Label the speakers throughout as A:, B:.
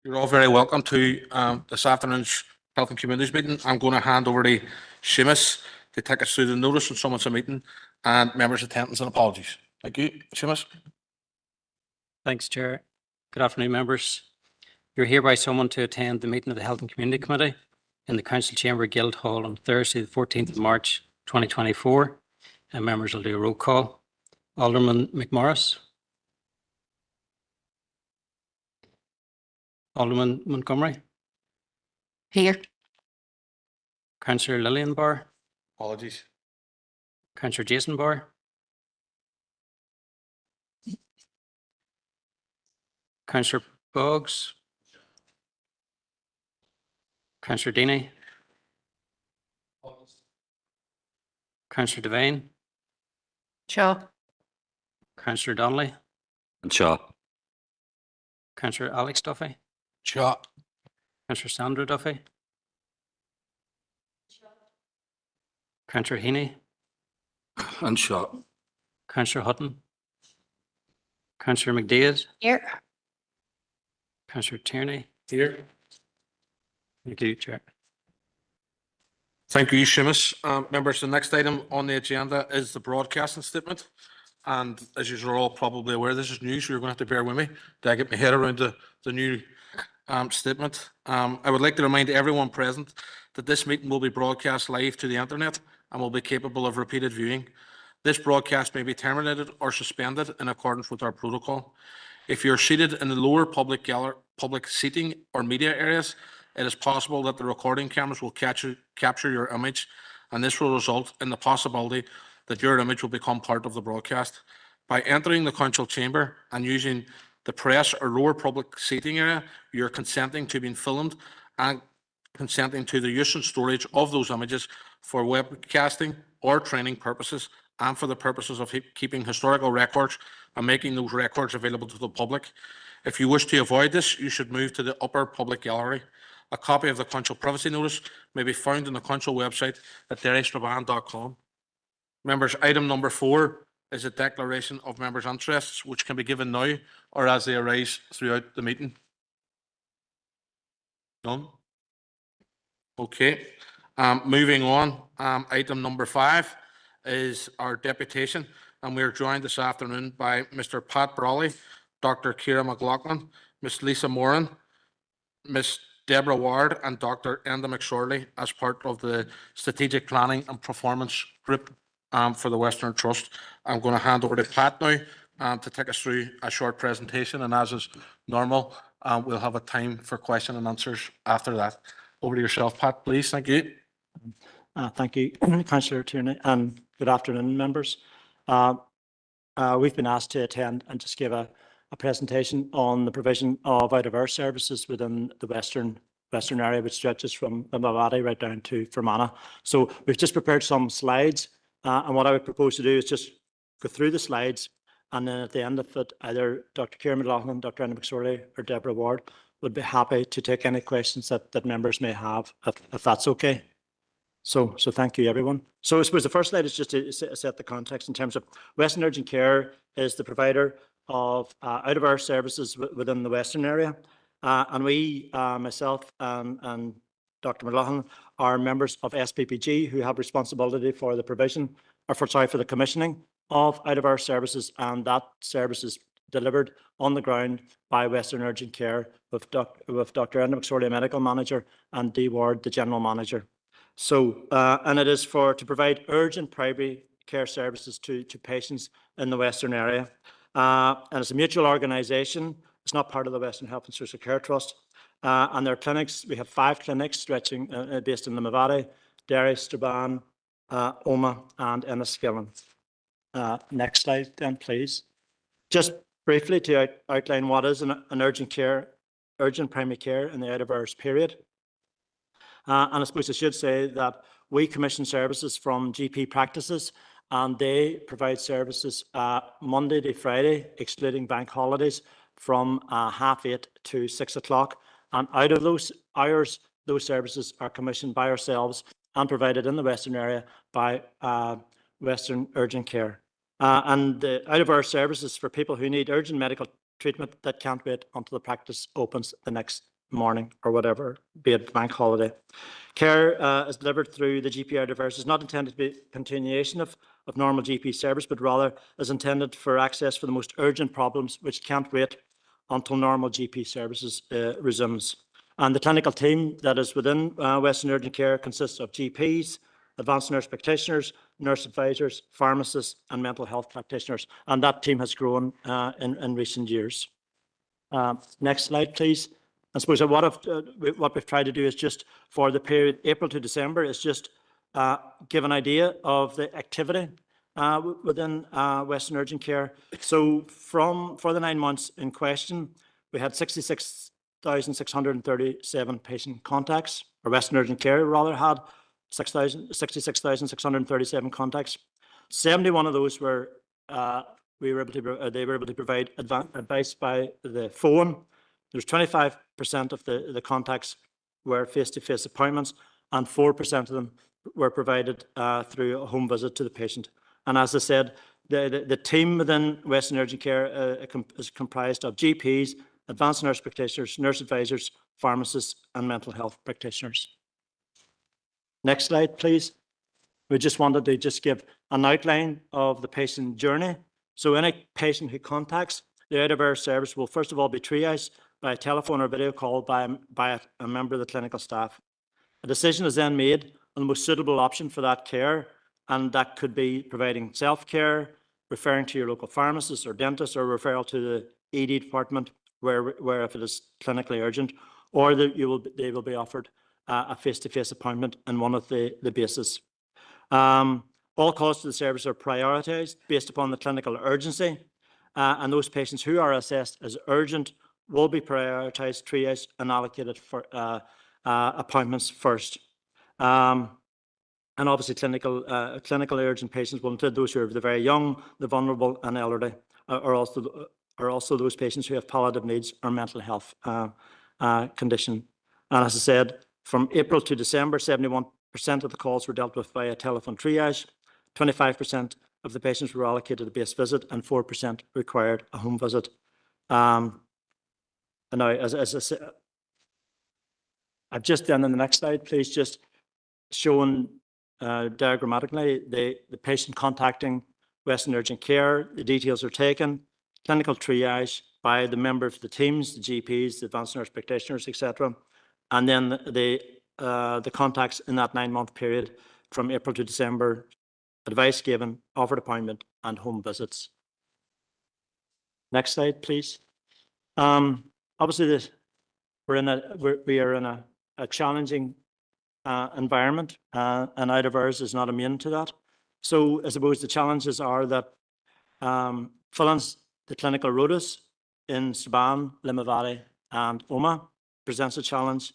A: You're all very welcome to this afternoon's Health and Communities meeting. I'm going to hand over to Seamus to take us through the notice and summons of meeting and members' attendance and apologies. Thank you, Seamus.
B: Thanks, Chair. Good afternoon, members. You're hereby summoned to attend the meeting of the Health and Community Committee in the Council Chamber, Guildhall on Thursday, the 14th of March 2024. And members will do a roll call. Alderman McMorris. Alderman Montgomery.
C: Here.
B: Councillor Lillian Barr.
A: Apologies.
B: Councillor Jason Barr. Councillor Boggs. Councillor Deeney. Councillor Devine.
C: Shaw.
B: Councillor Donnelly.
D: And Shaw.
B: Councillor Alex Duffy.
A: Shaw.
B: Councillor Sandra Duffy. Councillor Heaney.
D: And Shaw.
B: Councillor Hutton. Councillor McDaid.
C: Here.
B: Councillor Tierney.
A: Here.
B: Thank you, Chair.
A: Thank you, Seamus. Members, the next item on the agenda is the broadcasting statement. And as you're all probably aware, this is new, so you're going to have to bear with me to get my head around the new statement. I would like to remind everyone present that this meeting will be broadcast live to the internet and will be capable of repeated viewing. This broadcast may be terminated or suspended in accordance with our protocol. If you're seated in the lower public seating or media areas, it is possible that the recording cameras will capture your image, and this will result in the possibility that your image will become part of the broadcast. By entering the council chamber and using the press or lower public seating area, you're consenting to being filmed and consenting to the use and storage of those images for webcasting or training purposes and for the purposes of keeping historical records and making those records available to the public. If you wish to avoid this, you should move to the upper public gallery. A copy of the council privacy notice may be found on the council website at derrystrabane.com. Members, item number 4 is a declaration of members' interests, which can be given now or as they arise throughout the meeting. None? Okay. Moving on, item number 5 is our deputation, and we are joined this afternoon by Mr. Pat Brawley, Dr. Ciara McLaughlin, Ms. Lisa Moran, Ms. Deborah Ward, and Dr. Enda McSorley as part of the Strategic Planning and Performance Group for the Western Trust. I'm going to hand over to Pat now to take us through a short presentation, and as is normal, we'll have a time for question and answers after that. Over to yourself, Pat, please. Thank you.
E: Thank you, Councillor Tierney, and good afternoon, members. We've been asked to attend and just give a presentation on the provision of out-of-hours services within the western area, which stretches from Mavati right down to Fermanagh. So we've just prepared some slides, and what I would propose to do is just go through the slides, and then at the end of it, either Dr. Ciara McLaughlin, Dr. Enda McSorley, or Deborah Ward would be happy to take any questions that members may have, if that's okay. So thank you, everyone. So I suppose the first slide is just to set the context in terms of Western Urgent Care is the provider of out-of-hours services within the Western area. And we, myself and Dr. McLaughlin, are members of SPPG who have responsibility for the provision, or for the commissioning of out-of-hours services, and that service is delivered on the ground by Western Urgent Care with Dr. Enda McSorley, Medical Manager, and D. Ward, the General Manager. So, and it is to provide urgent primary care services to patients in the Western area. And it's a mutual organisation. It's not part of the Western Health and Social Care Trust. And their clinics, we have 5 clinics stretching based in the Mavati, Derry, Strabane, Omagh, and Enniskillen. Next slide then, please. Just briefly to outline what is an urgent primary care in the out-of-hours period. And I suppose I should say that we commission services from GP practices, and they provide services Monday to Friday, excluding bank holidays, from 8:30 to 6 o'clock. And out of those hours, those services are commissioned by ourselves and provided in the Western area by Western Urgent Care. And the out-of-hours services for people who need urgent medical treatment that can't wait until the practice opens the next morning or whatever, be it bank holiday. Care is delivered through the GP out of hours is not intended to be a continuation of normal GP service, but rather is intended for access for the most urgent problems which can't wait until normal GP services resumes. And the clinical team that is within Western Urgent Care consists of GPs, advanced nurse practitioners, nurse advisors, pharmacists, and mental health practitioners. And that team has grown in recent years. Next slide, please. I suppose what we've tried to do is just for the period April to December is just give an idea of the activity within Western Urgent Care. So for the 9 months in question, we had 66,637 patient contacts, or Western Urgent Care rather had 66,637 contacts. 71 of those were they were able to provide advice by the phone. There's 25% of the contacts were face-to-face appointments, and 4% of them were provided through a home visit to the patient. And as I said, the team within Western Urgent Care is comprised of GPs, advanced nurse practitioners, nurse advisors, pharmacists, and mental health practitioners. Next slide, please. We just wanted to just give an outline of the patient journey. So any patient who contacts the out-of-hours service will first of all be triaged by a telephone or video call by a member of the clinical staff. A decision is then made on the most suitable option for that care, and that could be providing self-care, referring to your local pharmacist or dentist, or referral to the ED department where if it is clinically urgent, or they will be offered a face-to-face appointment in one of the bases. All calls to the service are prioritised based upon the clinical urgency, and those patients who are assessed as urgent will be prioritised, triaged, and allocated for appointments first. And obviously, clinical urgent patients will include those who are the very young, the vulnerable, and elderly, are also those patients who have palliative needs or mental health condition. And as I said, from April to December, 71% of the calls were dealt with via telephone triage, 25% of the patients were allocated a base visit, and 4% required a home visit. And now, as I said, I've just done in the next slide, please, just shown diagrammatically the patient contacting Western Urgent Care. The details are taken, clinical triage by the member of the teams, the GPs, the advanced nurse practitioners, etc. And then the contacts in that 9-month period from April to December, advice given, offered appointment, and home visits. Next slide, please. Obviously, we are in a challenging environment, and out of hours is not immune to that. So I suppose the challenges are that filling the clinical rotas in Strabane, Limavady, and Omagh presents a challenge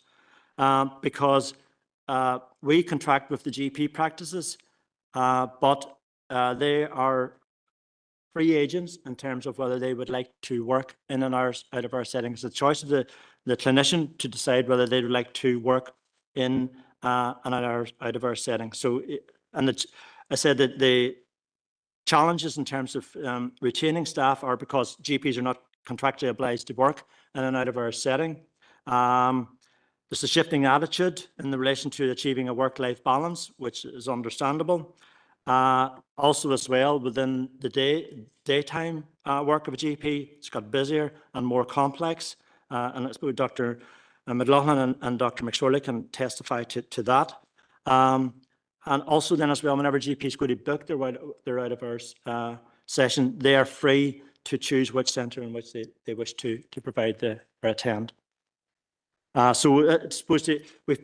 E: because we contract with the GP practices, but they are free agents in terms of whether they would like to work in an out of hours setting. It's the choice of the clinician to decide whether they would like to work in an out of hours setting. So, I said that the challenges in terms of retaining staff are because GPs are not contractually obliged to work in an out of hours setting. There's a shifting attitude in relation to achieving a work-life balance, which is understandable. Also as well, within the daytime work of a GP, it's got busier and more complex. And I suppose Dr. McLaughlin and Dr. McSorley can testify to that. And also then as well, whenever GPs go to book their out of hours session, they are free to choose which centre in which they wish to provide or attend. So it's supposed to, I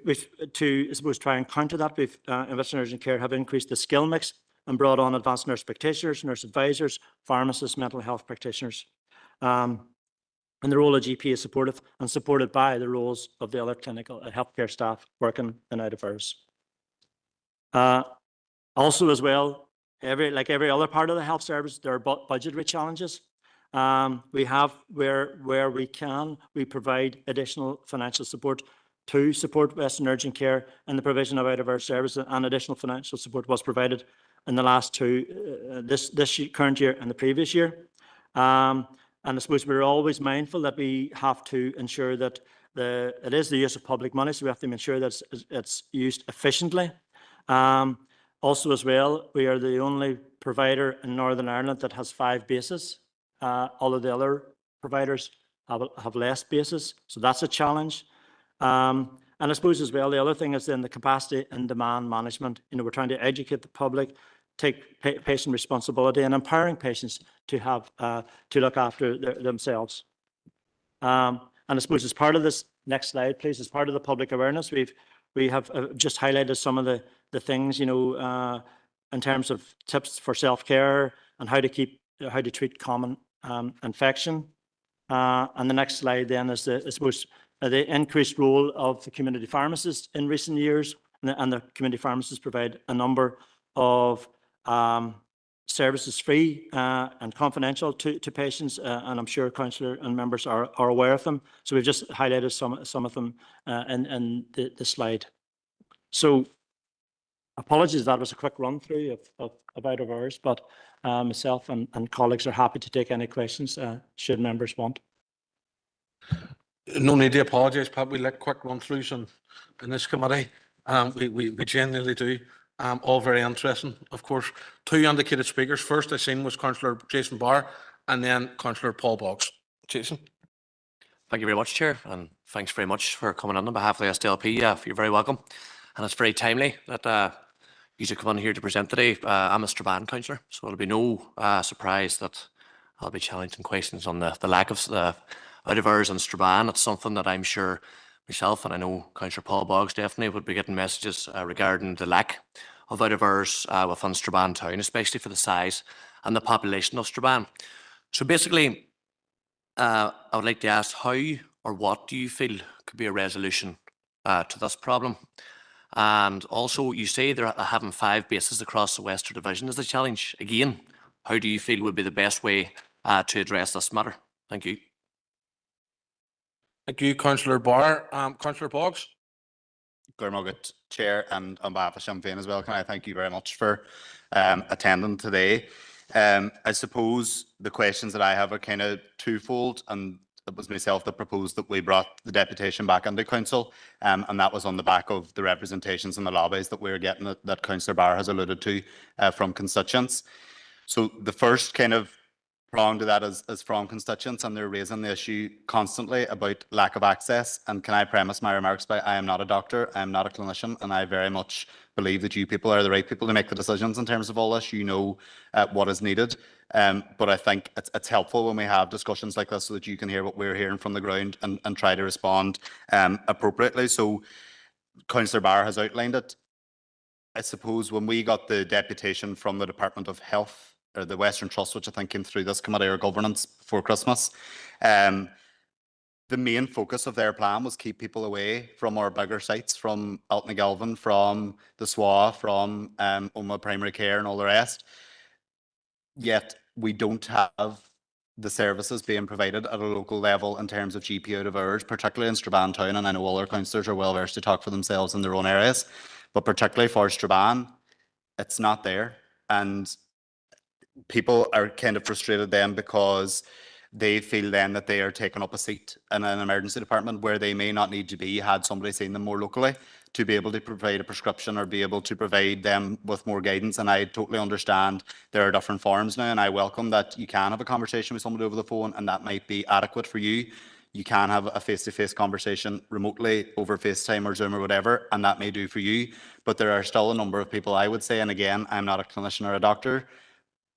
E: suppose, try and counter that, we've in Western Urgent Care have increased the skill mix and brought on advanced nurse practitioners, nurse advisors, pharmacists, mental health practitioners. And the role of GP is supported by the roles of the other clinical healthcare staff working in out of hours. Also as well, like every other part of the health service, there are budgetary challenges. We have, where we can, we provide additional financial support to support Western Urgent Care in the provision of out of hours services, and additional financial support was provided in the last two, this current year and the previous year. And I suppose we're always mindful that we have to ensure that it is the use of public money, so we have to ensure that it's used efficiently. Also as well, we are the only provider in Northern Ireland that has 5 bases. All of the other providers have less bases, so that's a challenge. And I suppose as well, the other thing is then the capacity and demand management. You know, we're trying to educate the public, take patient responsibility, and empowering patients to have to look after themselves. And I suppose as part of this, next slide, please, as part of the public awareness, we have just highlighted some of the things, you know, in terms of tips for self-care and how to treat common infection. And the next slide then is I suppose the increased role of the community pharmacists in recent years, and the community pharmacists provide a number of services free and confidential to patients, and I'm sure Councillor and members are aware of them. So we've just highlighted some of them in the slide. So apologies, that was a quick run through of out of hours, but myself and colleagues are happy to take any questions should members want.
A: No need to apologise, Pat. We like quick run-throughs in this committee. We genuinely do. All very interesting, of course. 2 indicated speakers. First I seen was Councillor Jason Barr and then Councillor Paul Boggs. Jason.
F: Thank you very much, Chair, and thanks very much for coming on behalf of the SDLP. You're very welcome. And it's very timely that you should come on here to present today. I'm a Strabane councillor, so it'll be no surprise that I'll be challenging questions on the lack of out of hours in Strabane. It's something that I'm sure myself, and I know Councillor Paul Boggs definitely would be getting messages regarding the lack of out of hours within Strabane town, especially for the size and the population of Strabane. So basically, I would like to ask how or what do you feel could be a resolution to this problem? And also, you say they're having 5 bases across the Western Division as the challenge. Again, how do you feel would be the best way to address this matter? Thank you.
A: Thank you, Councillor Barr. Councillor Boggs.
G: Gormugget, Chair, and on behalf of Sinn Féin as well, can I thank you very much for attending today. I suppose the questions that I have are kind of twofold, and it was myself that proposed that we brought the deputation back into council, and that was on the back of the representations in the lobbies that we're getting that Councillor Barr has alluded to from constituents. So the first kind of prong to that is from constituents, and they're raising the issue constantly about lack of access. And can I premise my remarks by I am not a doctor, I am not a clinician, and I very much believe that you people are the right people to make the decisions in terms of all this. You know what is needed. But I think it's helpful when we have discussions like this so that you can hear what we're hearing from the ground and try to respond appropriately. So Councillor Barr has outlined it. I suppose when we got the deputation from the Department of Health, or the Western Trust, which I think came through this committee or governance before Christmas, the main focus of their plan was keep people away from our bigger sites, from Altnagelvin, from the SWA, from Oma Primary Care and all the rest. Yet we don't have the services being provided at a local level in terms of GP out of hours, particularly in Strabane town, and I know all our councillors are well versed to talk for themselves in their own areas, but particularly for Strabane, it's not there. And people are kind of frustrated then because they feel then that they are taking up a seat in an emergency department where they may not need to be had somebody seen them more locally to be able to provide a prescription or be able to provide them with more guidance. And I totally understand there are different forms now, and I welcome that you can have a conversation with somebody over the phone and that might be adequate for you. You can have a face-to-face conversation remotely over FaceTime or Zoom or whatever, and that may do for you. But there are still a number of people, I would say, and again, I'm not a clinician or a doctor,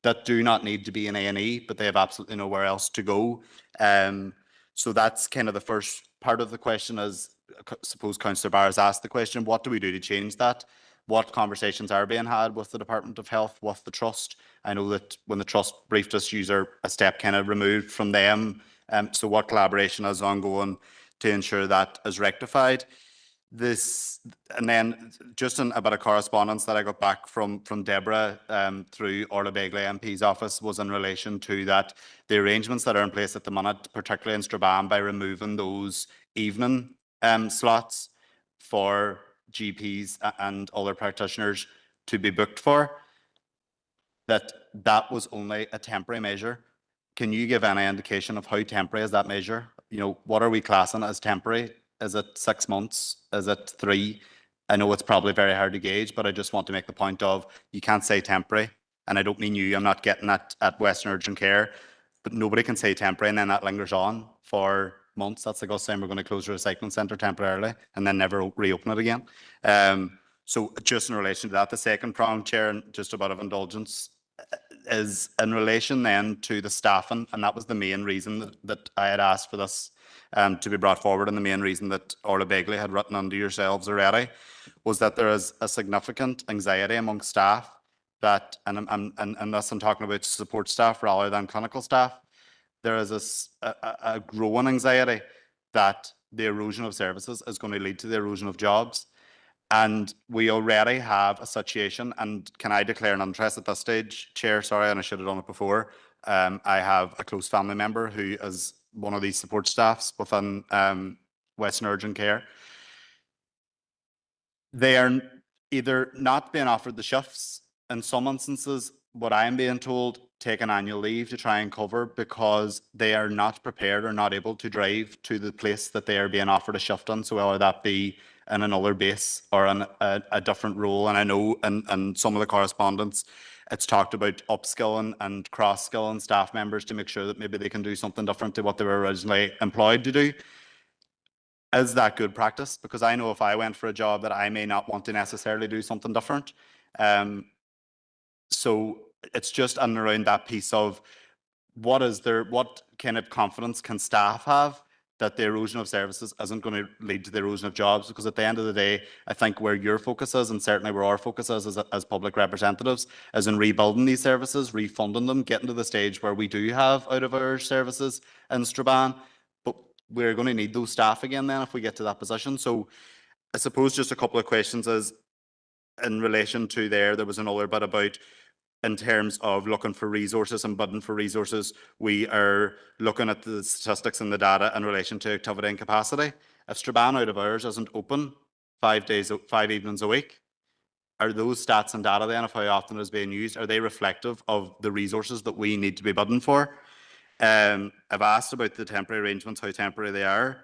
G: that do not need to be in A&E, but they have absolutely nowhere else to go. So that's kind of the first part of the question. Is, suppose Councillor Barr has asked the question, what do we do to change that? What conversations are being had with the Department of Health, with the Trust? I know that when the Trust briefed us, you are a step kind of removed from them. So what collaboration is ongoing to ensure that is rectified? And then just a bit of correspondence that I got back from Deborah through Orla Begley MP's office was in relation to that the arrangements that are in place at the minute, particularly in Strabane, by removing those evening slots for GPs and other practitioners to be booked for, that was only a temporary measure. Can you give any indication of how temporary is that measure? You know, what are we classing as temporary? Is it 6 months? Is it 3? I know it's probably very hard to gauge, but I just want to make the point of you can't say temporary. And I don't mean you, I'm not getting that at Western Urgent Care, but nobody can say temporary and then that lingers on for months. That's like us saying we're going to close the recycling centre temporarily and then never reopen it again. So just in relation to that, the second prong, Chair, and just a bit of indulgence, is in relation then to the staffing, and that was the main reason that I had asked for this to be brought forward, and the main reason that Orla Begley had written under yourselves already, was that there is a significant anxiety among staff that, and thus I'm talking about support staff rather than clinical staff, there is a growing anxiety that the erosion of services is going to lead to the erosion of jobs. And we already have a situation, and can I declare an interest at this stage, Chair? Sorry, and I should have done it before. I have a close family member who is one of these support staffs within Western Urgent Care. They are either not being offered the shifts, in some instances, what I am being told, take an annual leave to try and cover because they are not prepared or not able to drive to the place that they are being offered a shift on. So whether that be in another base or in a different role. And I know in some of the correspondence, it's talked about upskilling and cross-skilling staff members to make sure that maybe they can do something different to what they were originally employed to do. Is that good practice? Because I know if I went for a job that I may not want to necessarily do something different. So it's just in and around that piece of what kind of confidence can staff have that the erosion of services isn't going to lead to the erosion of jobs? Because at the end of the day, I think where your focus is, and certainly where our focus is as public representatives, is in rebuilding these services, refunding them, getting to the stage where we do have out-of-hours services in Strabane. But we're going to need those staff again then if we get to that position. So I suppose just a couple of questions is in relation to there was another bit about in terms of looking for resources and bidding for resources. We are looking at the statistics and the data in relation to activity and capacity. If Strabane out of hours isn't open 5 evenings a week, are those stats and data then of how often it is being used, are they reflective of the resources that we need to be bidding for? I've asked about the temporary arrangements, how temporary they are.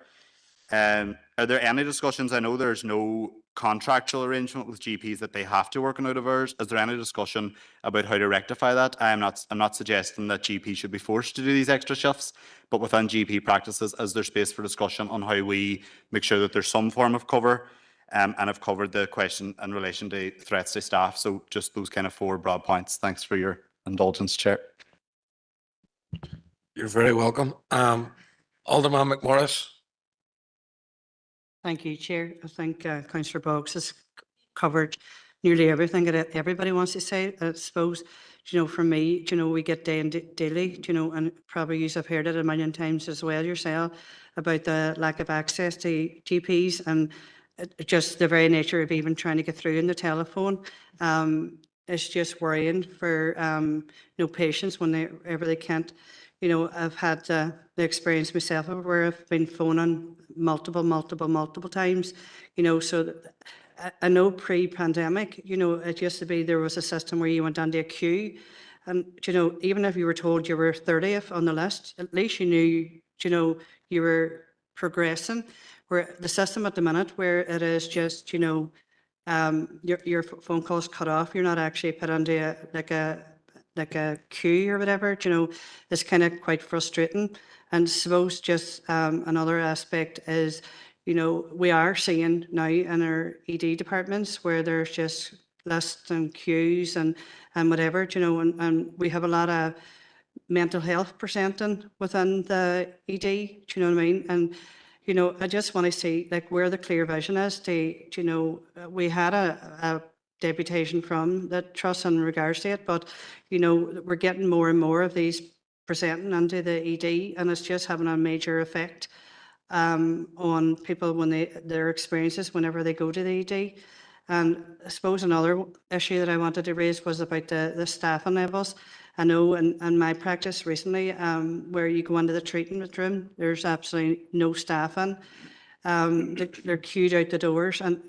G: Are there any discussions? I know there's no contractual arrangement with GPs that they have to work in out of hours. Is there any discussion about how to rectify that? I'm not suggesting that GPs should be forced to do these extra shifts, but within GP practices, is there space for discussion on how we make sure that there's some form of cover? And I've covered the question in relation to threats to staff. So just those kind of 4 broad points. Thanks for your indulgence, Chair.
A: You're very welcome. Alderman McMorris.
C: Thank you, Chair. I think Councillor Boggs has covered nearly everything that everybody wants to say. I suppose, for me, we get daily, and probably you have heard it a million times as well yourself about the lack of access to GPs and just the very nature of even trying to get through in the telephone. It's just worrying for patients whenever they can't. I've had the experience myself where I've been phoning multiple times, so that I know pre-pandemic, it used to be there was a system where you went onto a queue and, even if you were told you were 30th on the list, at least you knew, you were progressing. Where the system at the minute where it is just, your phone calls cut off, you're not actually put onto like a queue or whatever, is kind of quite frustrating. And I suppose just another aspect is, we are seeing now in our ED departments where there's just lists and queues and whatever, and we have a lot of mental health presenting within the ED, do you know what I mean? And, I just want to see like where the clear vision is to, we had a deputation from the trust in regards to it, but we're getting more and more of these presenting into the ED, and it's just having a major effect on people when their experiences whenever they go to the ED. And I suppose another issue that I wanted to raise was about the staffing levels. I know in my practice recently, where you go into the treatment room, there's absolutely no staffing. They're queued out the doors, and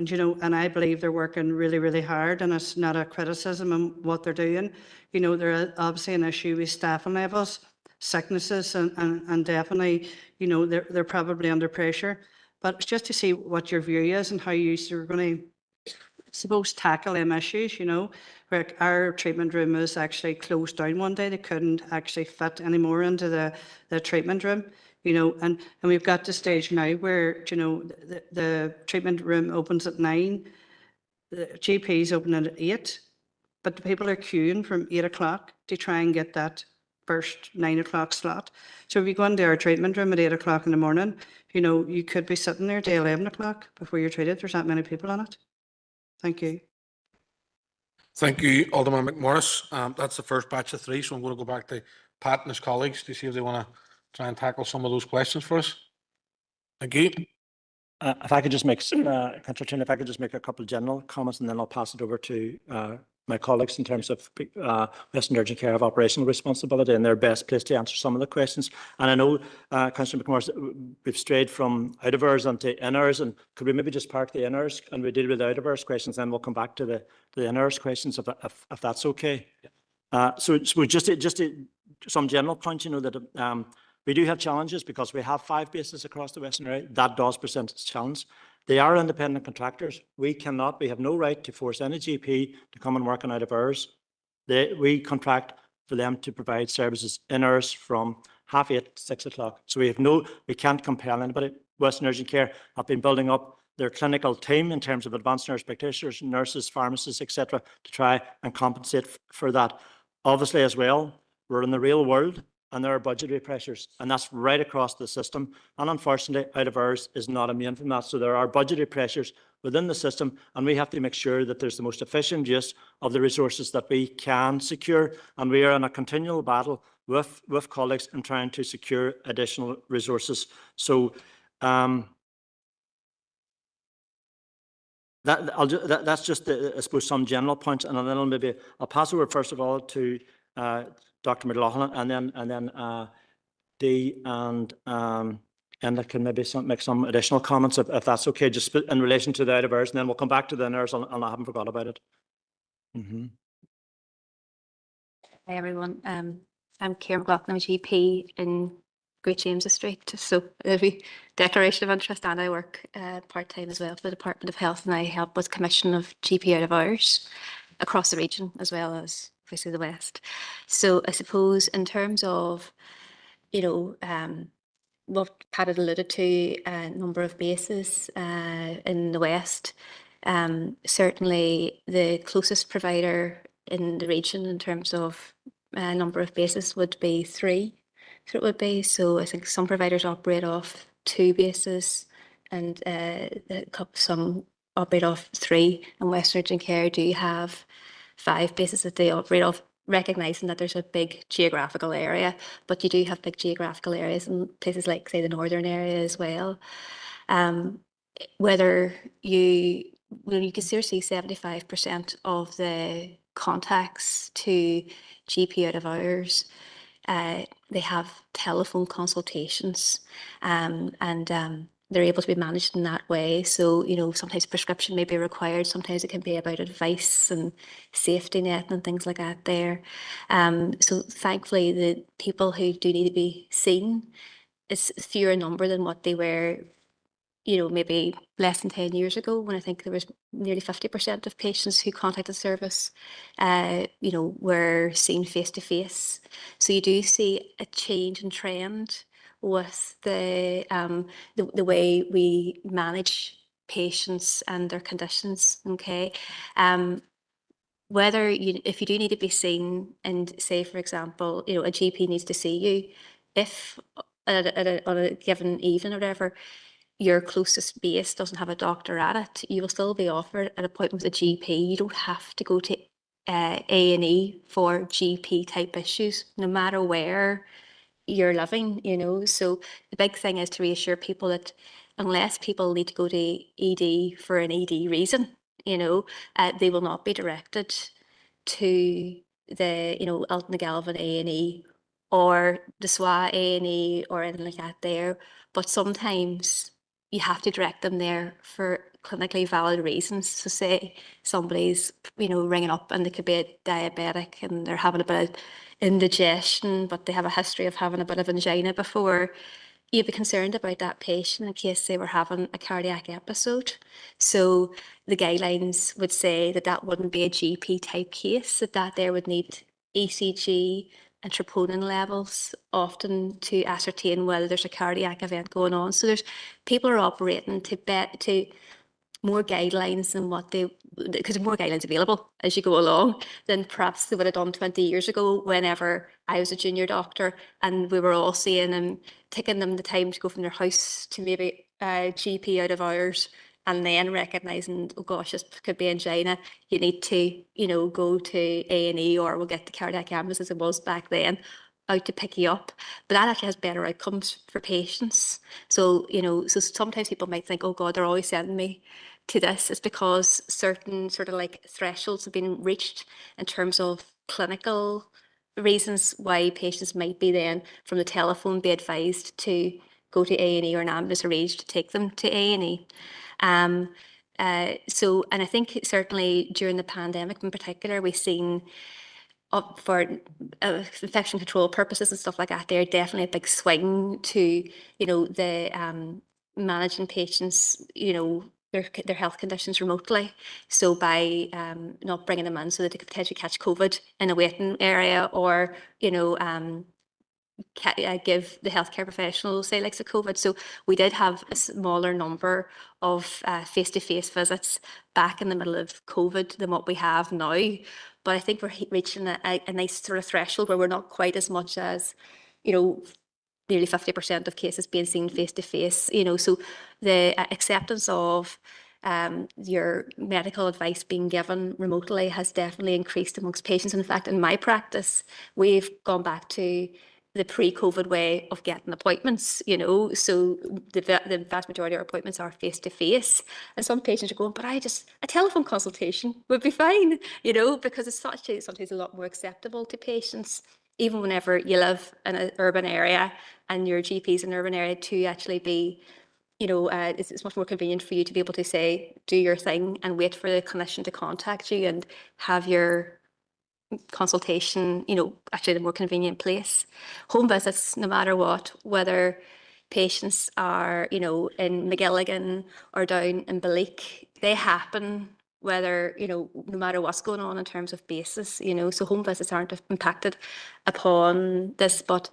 C: and I believe they're working really, really hard, and it's not a criticism on what they're doing. There's obviously an issue with staffing levels, sicknesses, and definitely, they're probably under pressure. but it's just to see what your view is and how you are going to, suppose, tackle them issues, you know. Where our treatment room was actually closed down one day. They couldn't actually fit anymore into the treatment room, you know, and we've got to stage now where, you know, the treatment room opens at 9, the GPs open at 8, but the people are queuing from 8 o'clock to try and get that first 9 o'clock slot. So if you go into our treatment room at 8 o'clock in the morning, you know, you could be sitting there till 11 o'clock before you're treated. There's that many people on it. Thank you.
A: Thank you, Alderman McMorris. That's the first batch of 3, so I'm going to go back to Pat and his colleagues to see if they want to try and tackle some of those questions for us. Thank you.
E: If I could just make, Councillor Turner, if I could just make a couple of general comments, and then I'll pass it over to my colleagues in terms of Western Urgent Care have operational responsibility, and they're best placed to answer some of the questions. And I know, Councillor McMorris, we've strayed from out of hours onto in hours, and could we maybe just park the in hours and we deal with the out of hours questions, then we'll come back to the in hours questions if that's okay. So just some general points, you know, that we do have challenges because we have 5 bases across the Western area. That does present its challenge. They are independent contractors. We have no right to force any GP to come and work on out of hours. We contract for them to provide services in hours from 8:30 to 6 o'clock. So we can't compel anybody. Western Urgent Care have been building up their clinical team in terms of advanced nurse practitioners, nurses, pharmacists, etc., to try and compensate for that. Obviously, as well, we're in the real world, and there are budgetary pressures, and that's right across the system. And unfortunately, out of hours is not immune from that. So there are budgetary pressures within the system, and we have to make sure that there's the most efficient use of the resources that we can secure. And we are in a continual battle with colleagues in trying to secure additional resources. So that's just, I suppose, some general points, and then I'll pass over first of all to Dr. McLaughlin, and then Dee and that can maybe make some additional comments if that's okay, just in relation to the out of hours, and then we'll come back to the in hours, and I haven't forgot about it.
H: Hi everyone, I'm Ciara McLaughlin, I'm a GP in Great James's Street, so every declaration of interest, and I work part-time as well for the Department of Health, and I help with commission of GP out of hours across the region as well as obviously the West. So I suppose in terms of, you know, what Pat had alluded to, a number of bases in the West, certainly the closest provider in the region in terms of number of bases would be 3. So it would be, so I think some providers operate off 2 bases, and some operate off 3, and Western Urgent Care do have 5 bases that they operate off, recognising that there's a big geographical area, but you do have big geographical areas in places like, say, the northern area as well. Whether you can still see 75% of the contacts to GP out of hours, they have telephone consultations, and they're able to be managed in that way. So, you know, sometimes prescription may be required, sometimes it can be about advice and safety net and things like that there. So thankfully, the people who do need to be seen is fewer in number than what they were, you know, maybe less than 10 years ago, when I think there was nearly 50% of patients who contacted service, you know, were seen face to face. So you do see a change in trend with the way we manage patients and their conditions. Okay, if you do need to be seen, and say, for example, you know, a GP needs to see you, if on a given evening or whatever, your closest base doesn't have a doctor at it, you will still be offered an appointment with a GP. You don't have to go to A&E for GP type issues, no matter where you're living, you know. So the big thing is to reassure people that unless people need to go to ED for an ED reason, you know, they will not be directed to the, you know, Elton Galvin A&E or the SWA A&E or anything like that there. But sometimes you have to direct them there for clinically valid reasons. So say somebody's, you know, ringing up and they could be a diabetic and they're having a bit of indigestion, but they have a history of having a bit of angina before. you'd be concerned about that patient in case they were having a cardiac episode. So the guidelines would say that that wouldn't be a GP type case, that there would need ECG and troponin levels often to ascertain whether there's a cardiac event going on. So there's people are operating to more guidelines than what they, because more guidelines available as you go along than perhaps they would have done 20 years ago whenever I was a junior doctor and we were all seeing them, taking them the time to go from their house to maybe a GP out of hours and then recognising, oh gosh, this could be angina. You need to, go to A&E or we'll get the cardiac ambulance as it was back then out to pick you up. But that actually has better outcomes for patients. So, so sometimes people might think, oh God, they're always sending me to this. It's because certain sort of like thresholds have been reached in terms of clinical reasons why patients might be then from the telephone be advised to go to A&E or an ambulance arranged to take them to A&E. And I think certainly during the pandemic in particular, we've seen up for infection control purposes and stuff like that, there definitely a big swing to, the managing patients, their health conditions remotely. So by not bringing them in so that they could potentially catch COVID in a waiting area or, give the healthcare professionals, say, like the COVID. So we did have a smaller number of face-to-face visits back in the middle of COVID than what we have now. But I think we're reaching a nice sort of threshold where we're not quite as much as, nearly 50% of cases being seen face-to-face, so the acceptance of your medical advice being given remotely has definitely increased amongst patients. In fact, in my practice, we've gone back to the pre-COVID way of getting appointments, so the vast majority of our appointments are face-to-face. And some patients are going, but a telephone consultation would be fine, because it's sometimes a lot more acceptable to patients, even whenever you live in an urban area and your GP is in an urban area, to actually be, it's much more convenient for you to be able to say, do your thing and wait for the clinician to contact you and have your consultation, actually in a more convenient place. Home visits, no matter what, whether patients are, in McGilligan or down in Balik, they happen whether, no matter what's going on in terms of basis, so home visits aren't impacted upon this, but,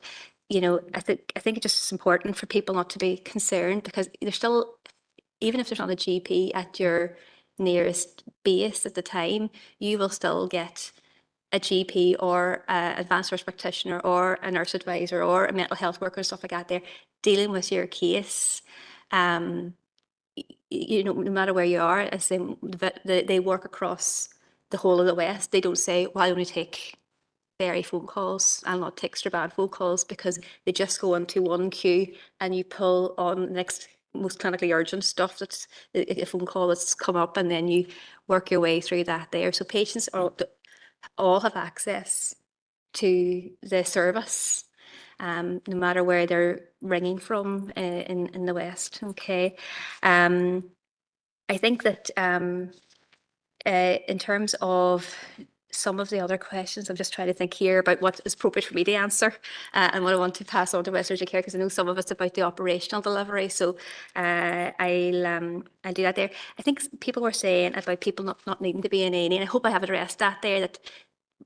H: I think it's just important for people not to be concerned because there's still, even if there's not a GP at your nearest base at the time, you will still get a GP or an advanced nurse practitioner or a nurse advisor or a mental health worker and stuff like that there dealing with your case. No matter where you are, as they work across the whole of the West. They don't say, well, I only take very phone calls. I'll not take extra bad phone calls, because they just go into one queue and you pull on the next most clinically urgent stuff, that's a phone call that's come up, and then you work your way through that there. So patients all have access to the service, no matter where they're ringing from in the West. Okay. I think that in terms of some of the other questions, I'm just trying to think here about what is appropriate for me to answer and what I want to pass on to West Urgent Care, because I know some of it's about the operational delivery. So I'll do that there. I think people were saying about people not needing to be in A&E, and I hope I have addressed that there, that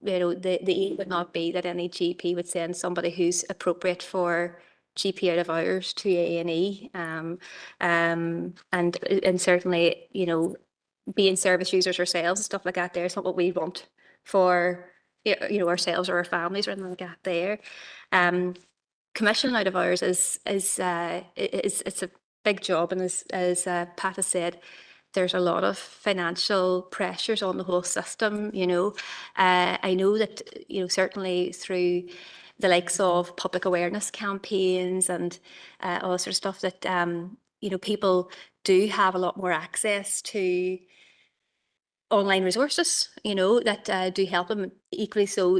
H: the aim would not be that any GP would send somebody who's appropriate for GP out of hours to A&E, and certainly, being service users ourselves and stuff like that there is not what we want for ourselves or our families or anything like that there. Commission out of hours is it's a big job, and as Pat has said, there's a lot of financial pressures on the whole system. I know that certainly through the likes of public awareness campaigns and all that sort of stuff, that people do have a lot more access to online resources, that do help them. Equally so,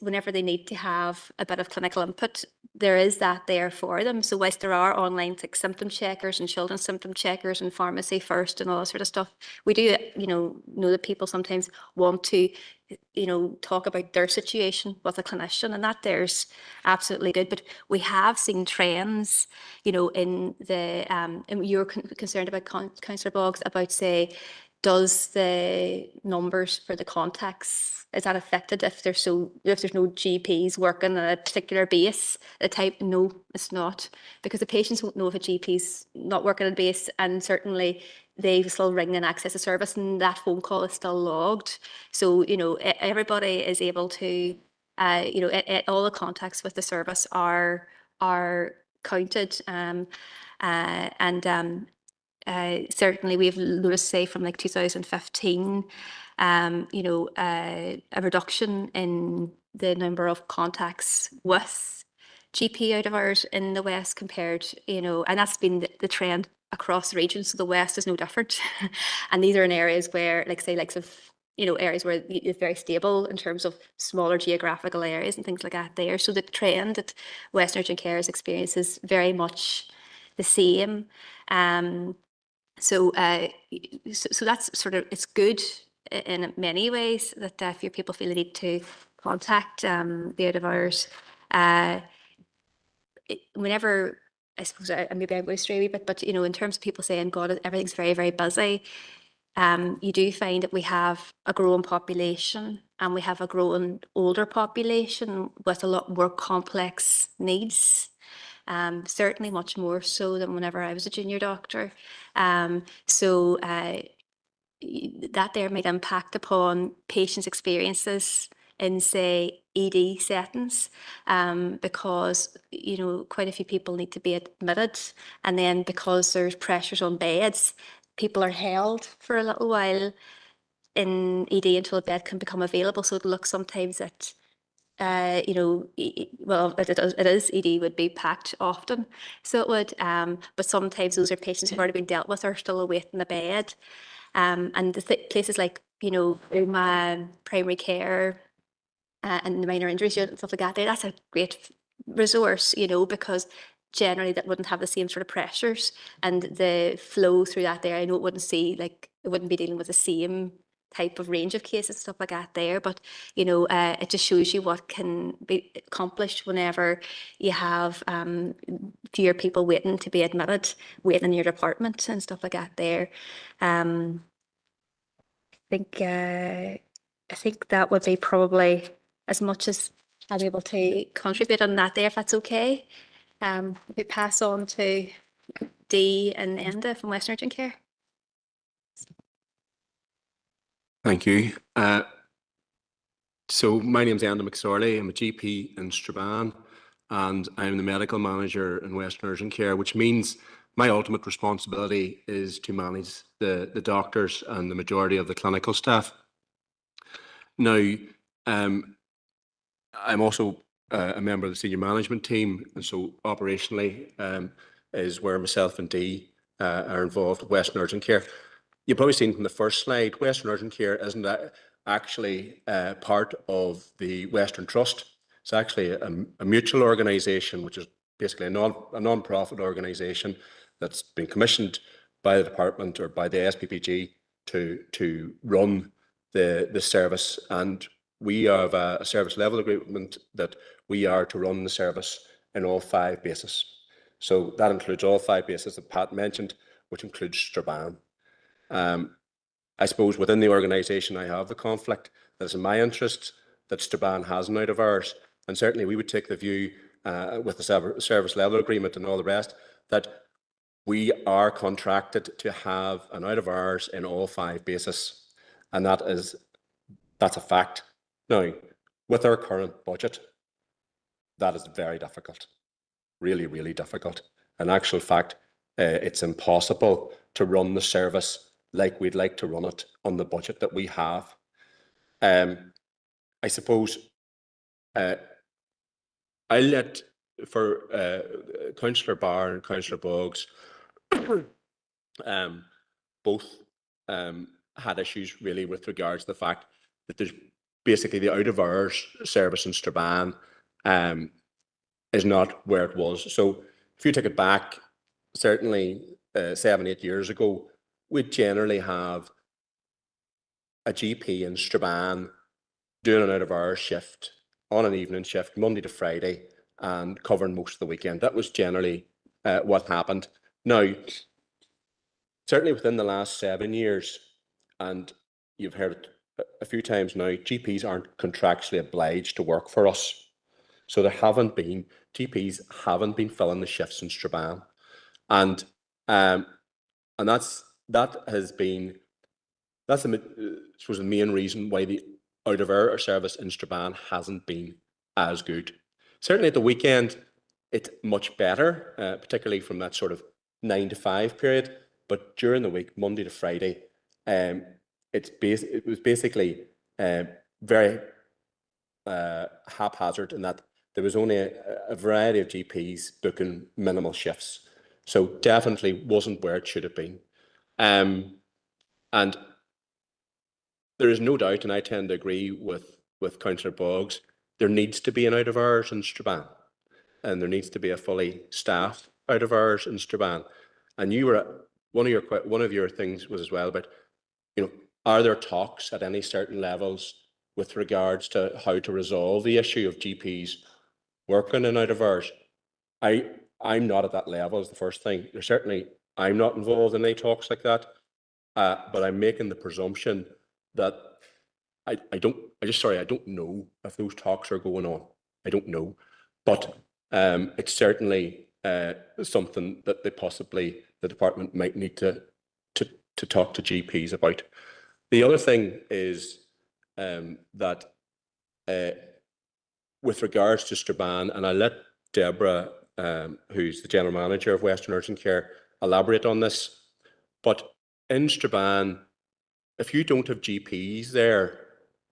H: whenever they need to have a bit of clinical input, there is that there for them. So whilst there are online like symptom checkers and children's symptom checkers and pharmacy first and all that sort of stuff, we do, know that people sometimes want to, talk about their situation with a clinician, and that there's absolutely good. But we have seen trends, in the, and you're concerned about Councillor Boggs about, say, does the numbers for the contacts, is that affected if there's no GPs working on a particular base? The type, no, it's not, because the patients won't know if a GP's not working on a base, and certainly they still ring and access the service, and that phone call is still logged. So everybody is able to, all the contacts with the service are counted, certainly we've noticed, say, from like 2015, a reduction in the number of contacts with GP out of hours in the West compared, and that's been the trend across the region. So the West is no different. And these are in areas where, like, say, areas where it's very stable in terms of smaller geographical areas and things like that there. So the trend that Western Urgent Care has experienced is very much the same. So that's sort of, it's good in many ways that if your people feel the need to contact the out of hours, whenever, I suppose, maybe I'm going to stray a wee bit, but in terms of people saying, God, everything's very, very busy, you do find that we have a growing population, and we have a growing older population with a lot more complex needs. Certainly much more so than whenever I was a junior doctor. So that there might impact upon patients' experiences in, say, ED settings, because quite a few people need to be admitted, and then because there's pressures on beds, people are held for a little while in ED until a bed can become available. So it looks sometimes at well, it is, ED would be packed often, so it would, but sometimes those are patients who've already been dealt with or still awaiting the bed, and the places like, my primary care, and the minor injuries unit and stuff like that, that's a great resource, because generally that wouldn't have the same sort of pressures, and the flow through that there, I know it wouldn't be dealing with the same type of range of cases, stuff like that there, but it just shows you what can be accomplished whenever you have fewer people waiting to be admitted, waiting in your department and stuff like that there. I think that would be probably as much as I'll be able to contribute on that there, if that's okay. We pass on to Dee and Enda from Western Urgent Care.
I: Thank you. So my name's Enda McSorley. I'm a GP in Strabane, and I'm the medical manager in Western Urgent Care, which means my ultimate responsibility is to manage the doctors and the majority of the clinical staff. Now, I'm also a member of the senior management team, and so operationally is where myself and Dee are involved with Western Urgent Care. You've probably seen from the first slide, Western Urgent Care isn't actually part of the Western Trust. It's actually a mutual organisation, which is basically a non-profit organisation that's been commissioned by the department or by the SPPG to run the service, and we have a service level agreement that we are to run the service in all 5 bases. So that includes all 5 bases that Pat mentioned, which includes Strabane. I suppose within the organisation I have the conflict that is in my interest that Strabane has an out of hours, and certainly we would take the view with the service level agreement and all the rest that we are contracted to have an out of hours in all 5 bases, and that's a fact. Now, with our current budget, that is very difficult, really, really difficult. In actual fact, it's impossible to run the service like we'd like to run it on the budget that we have. I suppose I'll let for Councillor Barr and Councillor Boggs both had issues really with regards to the fact that there's basically the out of hours service in Strabane is not where it was. So if you take it back, certainly 7, 8 years ago, we'd generally have a GP in Strabane doing an out-of-hours shift on an evening shift, Monday to Friday, and covering most of the weekend. That was generally what happened. Now, certainly within the last 7 years, and you've heard it a few times now, GPs aren't contractually obliged to work for us. So GPs haven't been filling the shifts in Strabane. And that's the main reason why the out-of-hour service in Strabane hasn't been as good. Certainly at the weekend, it's much better, particularly from that sort of 9 to 5 period. But during the week, Monday to Friday, it was basically very haphazard in that there was only a variety of GPs booking minimal shifts. So definitely wasn't where it should have been. And there is no doubt, and I tend to agree with Councillor Boggs, there needs to be an out of hours in Strabane, and there needs to be a fully staffed out of hours in Strabane. And you were one of your things was as well about, are there talks at any certain levels with regards to how to resolve the issue of GPs working in out of hours? I'm not at that level is the first thing. I'm not involved in any talks like that, but I'm making the presumption that I don't know if those talks are going on. I don't know, but it's certainly something that the department might need to talk to GPs about. The other thing is that with regards to Strabane, and I'll let Deborah, who's the General Manager of Western Urgent Care, elaborate on this, but in Strabane, if you don't have GPs there,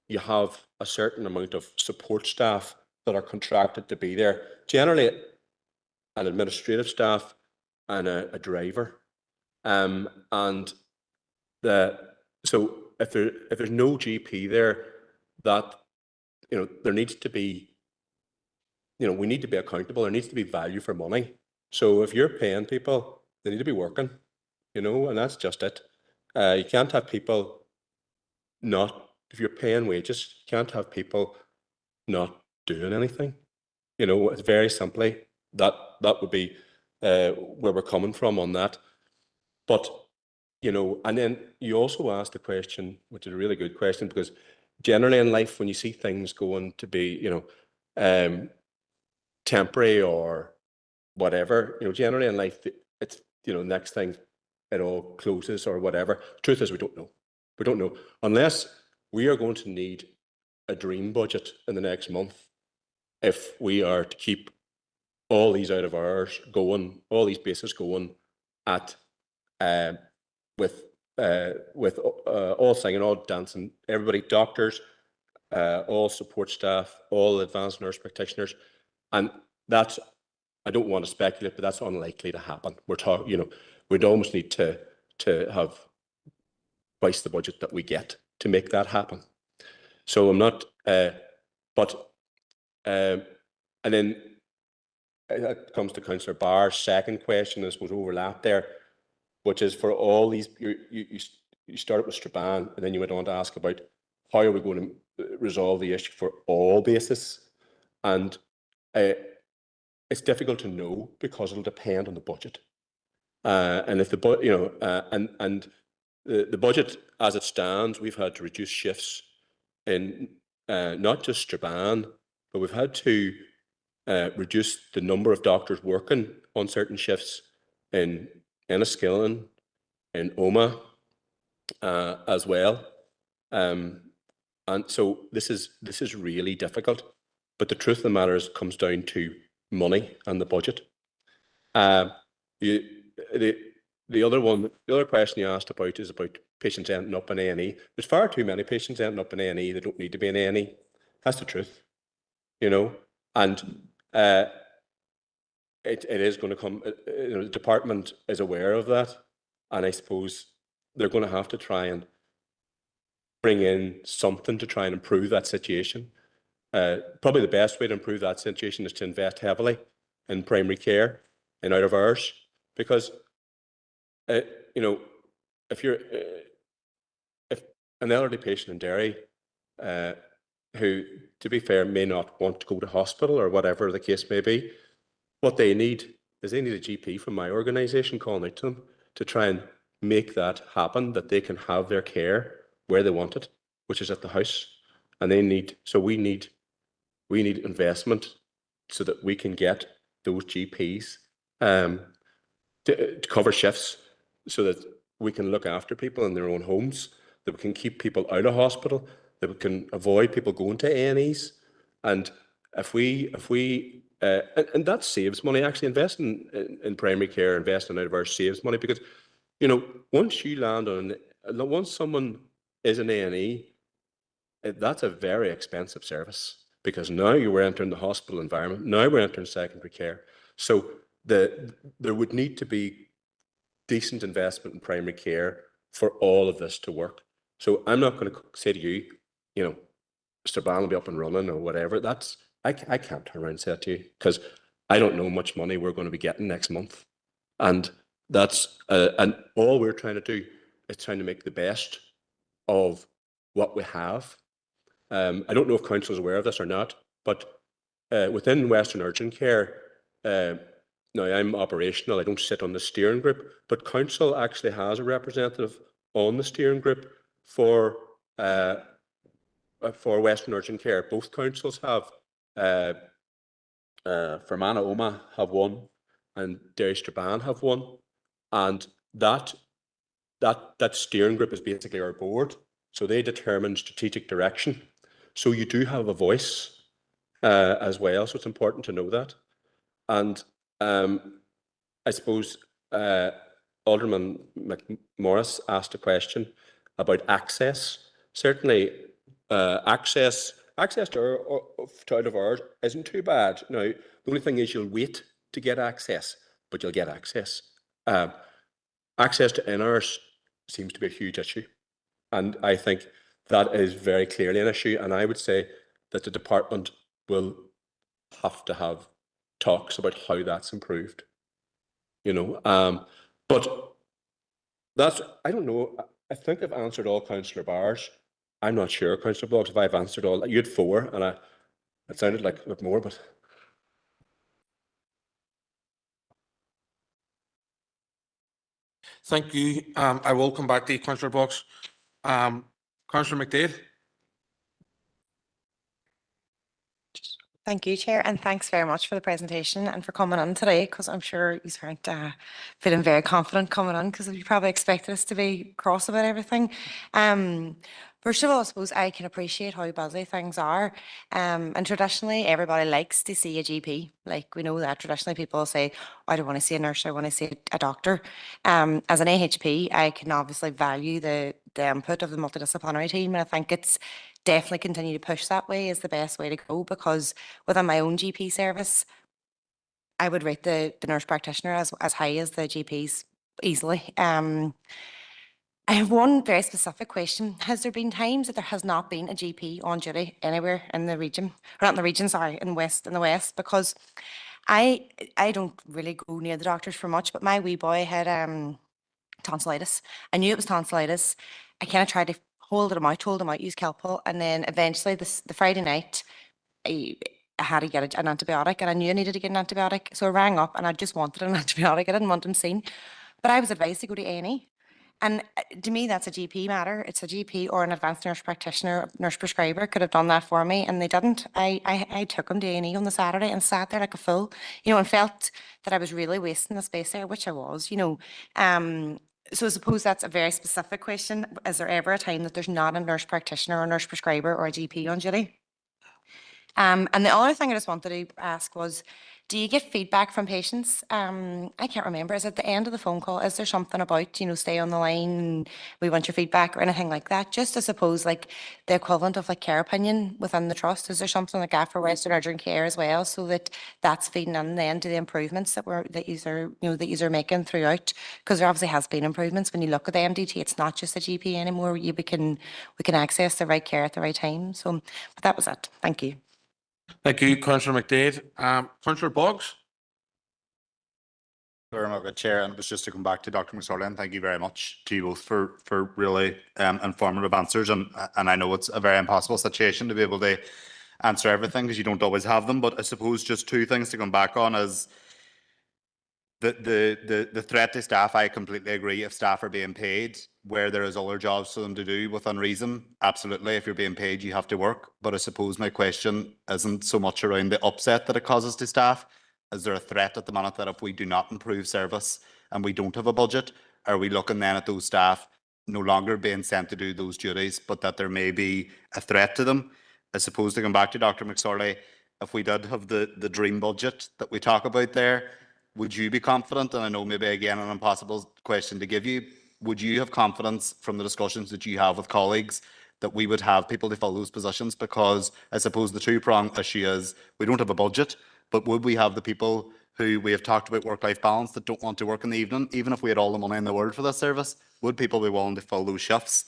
I: you have a certain amount of support staff that are contracted to be there, generally an administrative staff and a driver. So if there's no GP there, that there needs to be, we need to be accountable. There needs to be value for money. So if you're paying people, they need to be working, and that's just it. You can't have people if you're paying wages, you can't have people not doing anything. It's very simply that would be where we're coming from on that. But and then you also asked the question, which is a really good question, because generally in life, when you see things going to be, temporary or whatever, generally in life, it's, next thing, it all closes or whatever. Truth is, we don't know. We don't know. Unless we are going to need a dream budget in the next month if we are to keep all these out of hours going, all these bases going at with all singing, all dancing, everybody, doctors, all support staff, all advanced nurse practitioners, and that's, I don't want to speculate, but that's unlikely to happen. We're talking, we'd almost need to have twice the budget that we get to make that happen. So I'm not, and then that comes to Councillor Barr's second question, I suppose overlap there, which is for all these, you started with Strabane and then you went on to ask about how are we going to resolve the issue for all bases, and it's difficult to know because it'll depend on the budget, and if the the budget as it stands, we've had to reduce shifts in not just Strabane, but we've had to reduce the number of doctors working on certain shifts in Enniskillen, in Omagh as well. And so this is really difficult. But the truth of the matter is, it comes down to money and the budget. The other question you asked about is about patients ending up in A&E. There's far too many patients ending up in A&E that don't need to be in A&E. That's the truth, and it is going to come, the department is aware of that, and I suppose they're going to have to try and bring in something to try and improve that situation. Probably the best way to improve that situation is to invest heavily in primary care and out of hours, because you know, if you're if an elderly patient in Derry who, to be fair, may not want to go to hospital or whatever the case may be, what they need is they need a GP from my organisation calling out to them to try and make that happen, that they can have their care where they want it, which is at the house. And we need investment so that we can get those GPs to cover shifts, so that we can look after people in their own homes, that we can keep people out of hospital, that we can avoid people going to A&Es. And and that saves money. Actually, investing in primary care, investing out of hours saves money, because, you know, once someone is in A&E, that's a very expensive service, because now we're entering the hospital environment. Now we're entering secondary care. So there would need to be decent investment in primary care for all of this to work. So I'm not going to say to you, you know, Mr. Ban will be up and running or whatever. I can't turn around and say that to you, because I don't know how much money we're going to be getting next month. And that's and all we're trying to do is trying to make the best of what we have. I don't know if council is aware of this or not, but within Western Urgent Care, now I'm operational, I don't sit on the steering group, but council actually has a representative on the steering group for Western Urgent Care. Both councils have, Fermanagh Omagh have one, and Derry Strabane have one, and that steering group is basically our board. So they determine strategic direction. So you do have a voice as well. So it's important to know that. And I suppose Alderman McMorris asked a question about access. Certainly, access to out of hours isn't too bad. Now, the only thing is you'll wait to get access, but you'll get access. Access to in-hours seems to be a huge issue. And I think that is very clearly an issue. And I would say that the department will have to have talks about how that's improved. You know, but that's, I don't know, I think I've answered all Councillor Barr's. I'm not sure, Councillor Boggs, if I've answered all. You had 4, and it sounded like a bit more, but...
A: Thank you. I will come back to you, Councillor Box. Councillor McDade.
J: Thank you, Chair, and thanks very much for the presentation and for coming on today, because I'm sure you aren't feeling very confident coming on, because you probably expected us to be cross about everything. First of all, I suppose I can appreciate how busy things are, and traditionally everybody likes to see a GP. Like, we know that traditionally people say, I don't want to see a nurse, I want to see a doctor. As an AHP, I can obviously value the input of the multidisciplinary team, and I think it's definitely continue to push that way is the best way to go, because within my own GP service, I would rate the nurse practitioner as high as the GPs easily. I have one very specific question. Has there been times that there has not been a GP on duty anywhere in the region, or not in the region, sorry, in the west? Because I don't really go near the doctors for much, but my wee boy had tonsillitis. I knew it was tonsillitis. I kind of tried to hold him out, use Calpol, and then eventually the Friday night, I had to get an antibiotic, and I knew I needed to get an antibiotic. So I rang up and I just wanted an antibiotic. I didn't want him seen, but I was advised to go to A&E. And to me, that's a GP matter. It's a GP or an advanced nurse practitioner, nurse prescriber could have done that for me, and they didn't. I took him to A&E on the Saturday and sat there like a fool, you know, and felt that I was really wasting the space there, which I was, you know. So I suppose that's a very specific question. Is there ever a time that there's not a nurse practitioner or nurse prescriber or a GP on duty? And the other thing I just wanted to ask was, do you get feedback from patients? I can't remember. Is it the end of the phone call? Is there something about, you know, stay on the line, we want your feedback or anything like that? Just to suppose like the equivalent of like care opinion within the trust. Is there something like that for Western Urgent Care as well, so that that's feeding in then to the improvements that you are making throughout? Because there obviously has been improvements. When you look at the MDT, it's not just a GP anymore. We can access the right care at the right time. So, but that was it. Thank you.
A: Thank you, Councillor McDade. Councillor Boggs?
G: Very much, Chair, and it was just to come back to Dr. McSorley, and thank you very much to you both for really informative answers. And I know it's a very impossible situation to be able to answer everything because you don't always have them. But I suppose just two things to come back on is the threat to staff. I completely agree. If staff are being paid where there is other jobs for them to do within reason, absolutely. If you're being paid, you have to work. But I suppose my question isn't so much around the upset that it causes to staff. Is there a threat at the minute that if we do not improve service and we don't have a budget, are we looking then at those staff no longer being sent to do those duties, but that there may be a threat to them? I suppose to come back to Dr. McSorley, if we did have the dream budget that we talk about there, would you be confident, and I know maybe again an impossible question to give you, would you have confidence from the discussions that you have with colleagues that we would have people to fill those positions? Because I suppose the two-pronged issue is we don't have a budget, but would we have the people who we have talked about work-life balance that don't want to work in the evening, even if we had all the money in the world for this service? Would people be willing to fill those shifts?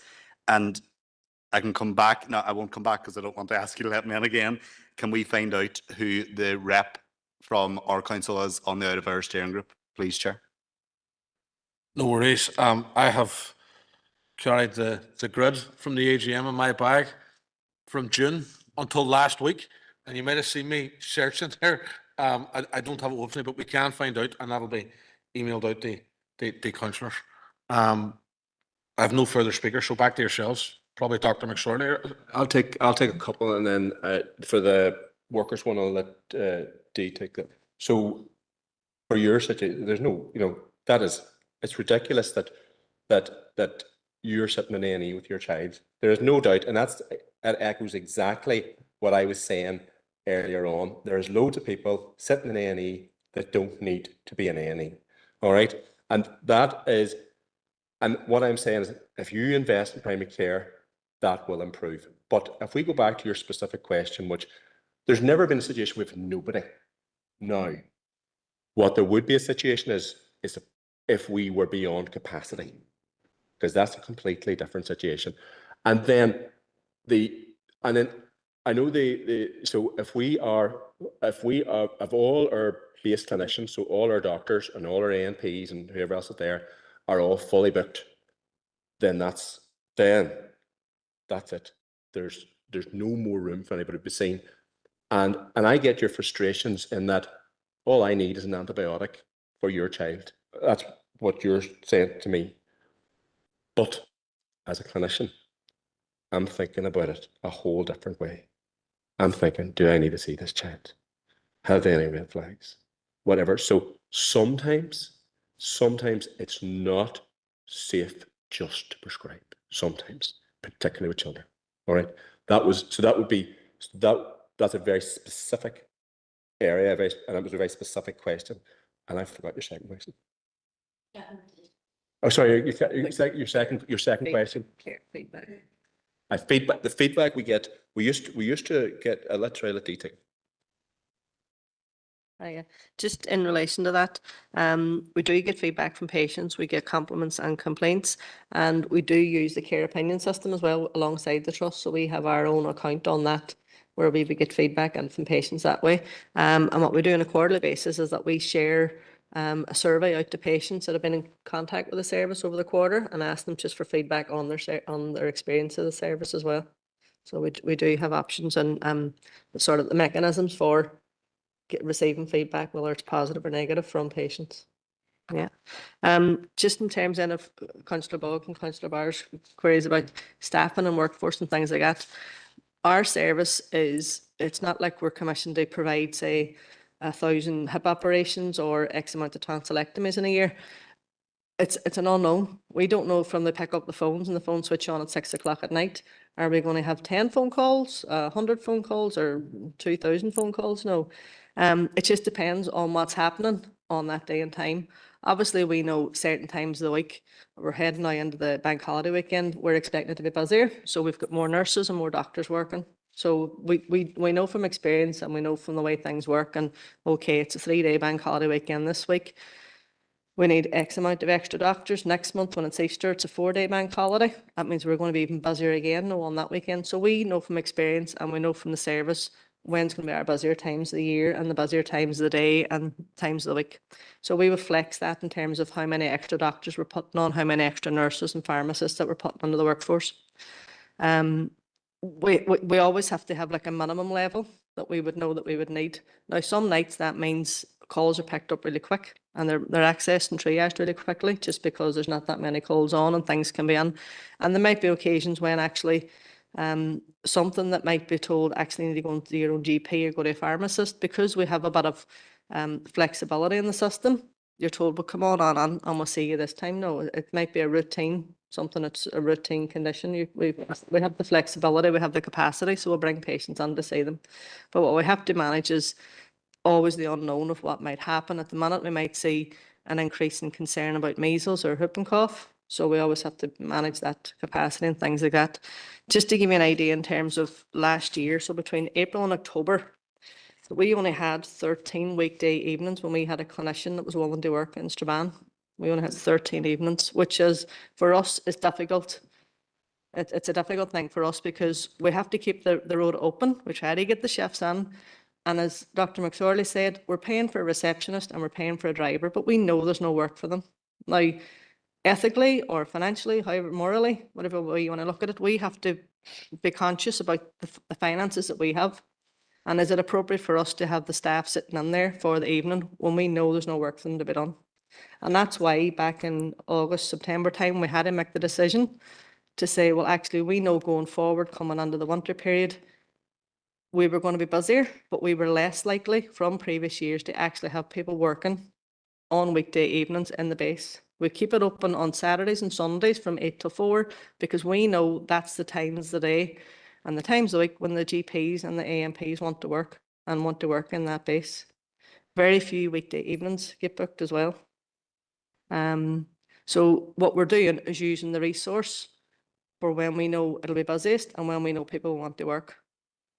G: And I can come back. No, I won't come back because I don't want to ask you to let me in again. Can we find out who the rep from our council is on the out of hours steering group, please, Chair?
A: No worries. I have carried the grid from the AGM in my bag from June until last week, and you might have seen me searching there. I don't have it with me, but we can find out, and that'll be emailed out to the councillors. I have no further speakers, so back to yourselves. Probably Dr. McSorley.
I: I'll take a couple, and then for the workers one, I'll let Dee take that. So for your situation, there's no, it's ridiculous that you're sitting in A&E with your child. There is no doubt, and that echoes exactly what I was saying earlier on. There's loads of people sitting in A&E that don't need to be in A&E. All right, and that is, and what I'm saying is, if you invest in primary care, that will improve. But if we go back to your specific question, which there's never been a situation with nobody. Now, what there would be a situation is if we were beyond capacity, because that's a completely different situation. And then I know so if all our base clinicians, so all our doctors and all our ANPs and whoever else is there are all fully booked, then that's it. There's no more room for anybody to be seen. And I get your frustrations in that all I need is an antibiotic for your child. That's what you're saying to me. But as a clinician, I'm thinking about it a whole different way. I'm thinking, do I need to see this child? Have they any red flags? Whatever. So sometimes it's not safe just to prescribe. Sometimes, particularly with children. All right. That's a very specific area, and it was a very specific question. And I forgot your second question. Yeah. Oh, sorry, your second question.
K: Feedback.
I: The feedback we get, we used to get a literal detail.
K: Just in relation to that, we do get feedback from patients, we get compliments and complaints, and we do use the care opinion system as well alongside the trust. So we have our own account on that where we would get feedback and from patients that way. And what we do on a quarterly basis is that we share a survey out to patients that have been in contact with the service over the quarter and ask them just for feedback on their experience of the service as well. So we do have options and sort of the mechanisms for receiving feedback, whether it's positive or negative, from patients. Yeah. Just in terms then of Councillor Boggs and Councillor Barr's queries about staffing and workforce and things like that, our service it's not like we're commissioned to provide, say, 1,000 hip operations or X amount of tonsillectomies in a year. It's an unknown. We don't know from they pick up the phones and the phone switch on at 6 o'clock at night. Are we going to have 10 phone calls, 100 phone calls, or 2,000 phone calls? No. It just depends on what's happening on that day and time. Obviously, we know certain times of the week, we're heading now into the bank holiday weekend, we're expecting it to be busier. So we've got more nurses and more doctors working. So we know from experience and we know from the way things work, and okay, it's a 3-day bank holiday weekend this week. We need X amount of extra doctors. Next month, when it's Easter, it's a 4-day bank holiday. That means we're going to be even busier again on that weekend. So we know from experience and we know from the service when's going to be our busier times of the year and the busier times of the day and times of the week. So we would flex that in terms of how many extra doctors we're putting on, how many extra nurses and pharmacists that we're putting under the workforce. We always have to have like a minimum level that we would know that we would need. Now, some nights that means calls are picked up really quick and they're accessed and triaged really quickly just because there's not that many calls on and things can be in. And there might be occasions when actually something that might be told actually need to go into your own GP or go to a pharmacist, because we have a bit of flexibility in the system. You're told, well, come on and we'll see you this time. No, it might be a routine, something that's a routine condition. We have the flexibility, we have the capacity, so we'll bring patients on to see them. But what we have to manage is always the unknown of what might happen. At the minute, we might see an increase in concern about measles or whooping cough. So we always have to manage that capacity and things like that. Just to give you an idea in terms of last year, so between April and October, we only had 13 weekday evenings when we had a clinician that was willing to work in Strabane. We only had 13 evenings, which is, for us, is difficult. It's a difficult thing for us because we have to keep the road open. We try to get the shifts in. And as Dr. McSorley said, we're paying for a receptionist and we're paying for a driver, but we know there's no work for them. Now, ethically or financially, however, morally, whatever way you want to look at it, we have to be conscious about the finances that we have. And is it appropriate for us to have the staff sitting in there for the evening when we know there's no work for them to be done? And that's why back in August, September time, we had to make the decision to say, well, actually, we know going forward, coming under the winter period, we were going to be busier, but we were less likely from previous years to actually have people working on weekday evenings in the base. We keep it open on Saturdays and Sundays from 8 to 4 because we know that's the times of the day and the times of the week when the GPs and the AMPs want to work and want to work in that base. Very few weekday evenings get booked as well. So what we're doing is using the resource for when we know it'll be busiest and when we know people want to work.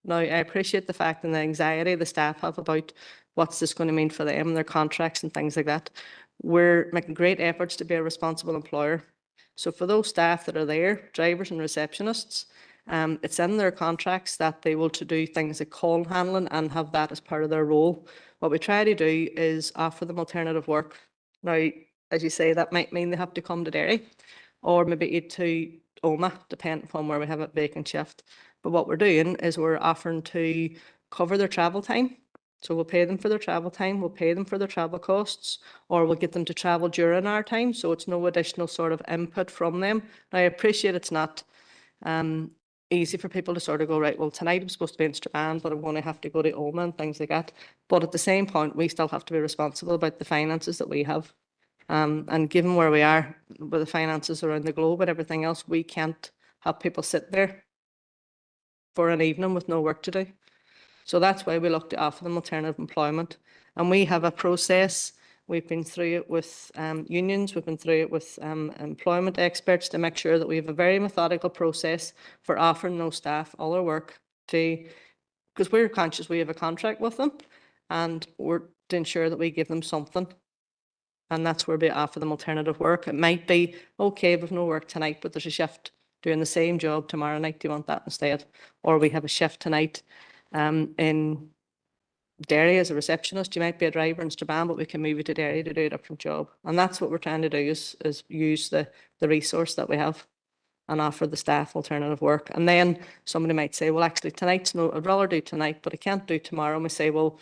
K: Now, I appreciate the fact and the anxiety the staff have about what's this going to mean for them and their contracts and things like that. We're making great efforts to be a responsible employer. So for those staff that are there, drivers and receptionists, it's in their contracts that they will to do things like call handling and have that as part of their role. What we try to do is offer them alternative work. Now, as you say, that might mean they have to come to Derry or maybe to Oma, depending on where we have a vacant shift. But what we're doing is we're offering to cover their travel time. So we'll pay them for their travel time, we'll pay them for their travel costs, or we'll get them to travel during our time. So it's no additional sort of input from them. Now, I appreciate it's not easy for people to sort of go, right, well, tonight I'm supposed to be in Strabane, but I'm going to have to go to Oma and things like that. But at the same point, we still have to be responsible about the finances that we have. And given where we are with the finances around the globe and everything else, we can't have people sit there for an evening with no work to do. So that's why we look to offer them alternative employment. And we have a process. We've been through it with unions, we've been through it with employment experts to make sure that we have a very methodical process for offering those staff all their work to, because we're conscious we have a contract with them and we're to ensure that we give them something. And that's where we offer them alternative work. It might be, okay, we've no work tonight, but there's a shift doing the same job tomorrow night. Do you want that instead? Or we have a shift tonight in Derry as a receptionist. You might be a driver in Strabane, but we can move you to Derry to do a different job. And that's what we're trying to do is use the resource that we have and offer the staff alternative work. And then somebody might say, well, actually tonight's no, I'd rather do tonight, but I can't do tomorrow. And we say, well,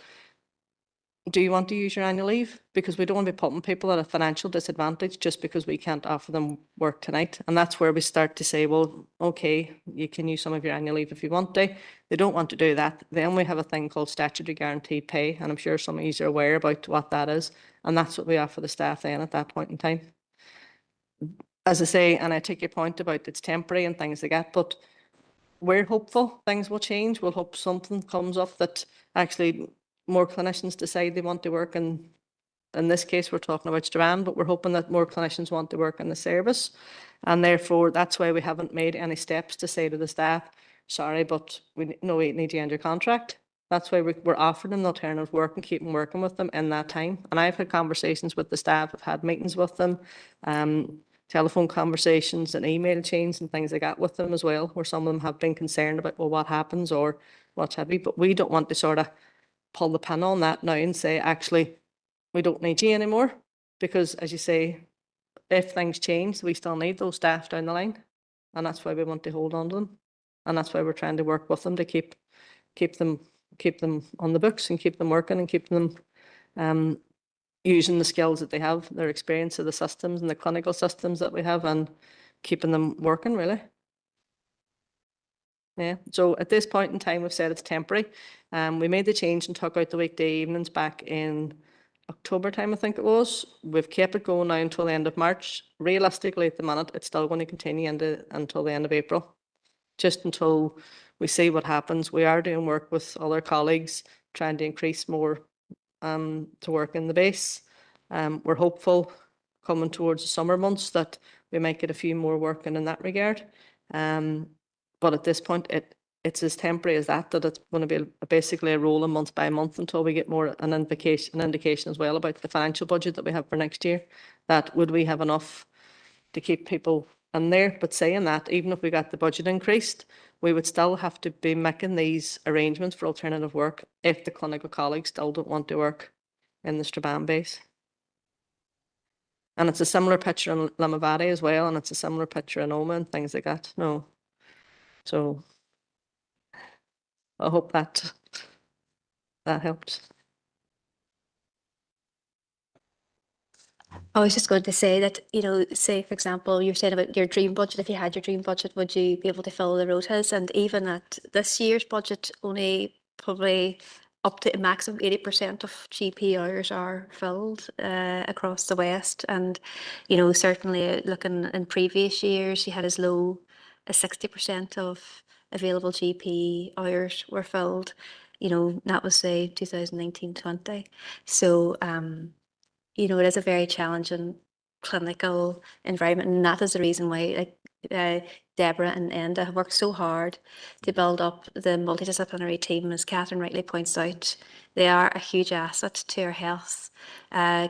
K: do you want to use your annual leave? Because we don't want to be putting people at a financial disadvantage just because we can't offer them work tonight. And that's where we start to say, well, okay, you can use some of your annual leave if you want to. They don't want to do that. Then we have a thing called statutory guaranteed pay. And I'm sure some of you are aware about what that is. And that's what we offer the staff then at that point in time. As I say, and I take your point about it's temporary and things like that, but we're hopeful things will change. We'll hope something comes up that actually more clinicians decide they want to work in this case, we're talking about Strabane, but we're hoping that more clinicians want to work in the service. And therefore, that's why we haven't made any steps to say to the staff, sorry, but we need to end your contract. That's why we're offering them alternative work and keeping working with them in that time. And I've had conversations with the staff, I've had meetings with them, telephone conversations and email chains and things like that with them as well, where some of them have been concerned about, well, what happens, or what have you. But we don't want to sort of pull the pin on that now and say, actually, we don't need you anymore. Because as you say, if things change, we still need those staff down the line. And that's why we want to hold on to them. And that's why we're trying to work with them to keep them on the books and keep them working and keep them using the skills that they have, their experience of the systems and the clinical systems that we have, and keeping them working, really. Yeah, so at this point in time, we've said it's temporary. We made the change and took out the weekday evenings back in October time, I think it was. We've kept it going now until the end of March. Realistically, at the minute, it's still going to continue until the end of April, just until we see what happens. We are doing work with other colleagues, trying to increase more to work in the base. We're hopeful coming towards the summer months that we might get a few more working in that regard. But at this point, it's as temporary as that it's going to be basically a rolling month by month until we get more an indication as well about the financial budget that we have for next year. That would we have enough to keep people in there? But saying that, even if we got the budget increased, we would still have to be making these arrangements for alternative work if the clinical colleagues still don't want to work in the Strabane base. And it's a similar picture in Limavady as well, and it's a similar picture in Oma and things like that. No. So I hope that helps.
H: I was just going to say that, say, for example, you're saying about your dream budget. If you had your dream budget, would you be able to fill the rotas? And even at this year's budget, only probably up to a maximum 80% of GP hours are filled across the West. And, certainly looking in previous years, you had as low as 60% of available GP hours were filled. That was, say, 2019-20. So, it is a very challenging clinical environment, and that is the reason why Deborah and Enda have worked so hard to build up the multidisciplinary team. As Catherine rightly points out, they are a huge asset to our health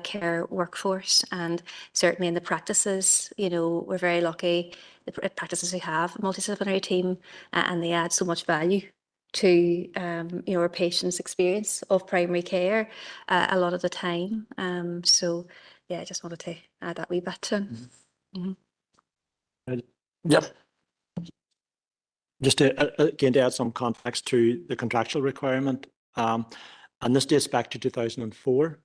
H: care workforce, and certainly in the practices, we're very lucky. The practices we have, a multidisciplinary team, and they add so much value to our patients' experience of primary care a lot of the time. So yeah, I just wanted to add that wee bit.
A: Yep.
E: Just to, again, to add some context to the contractual requirement, and this dates back to 2004.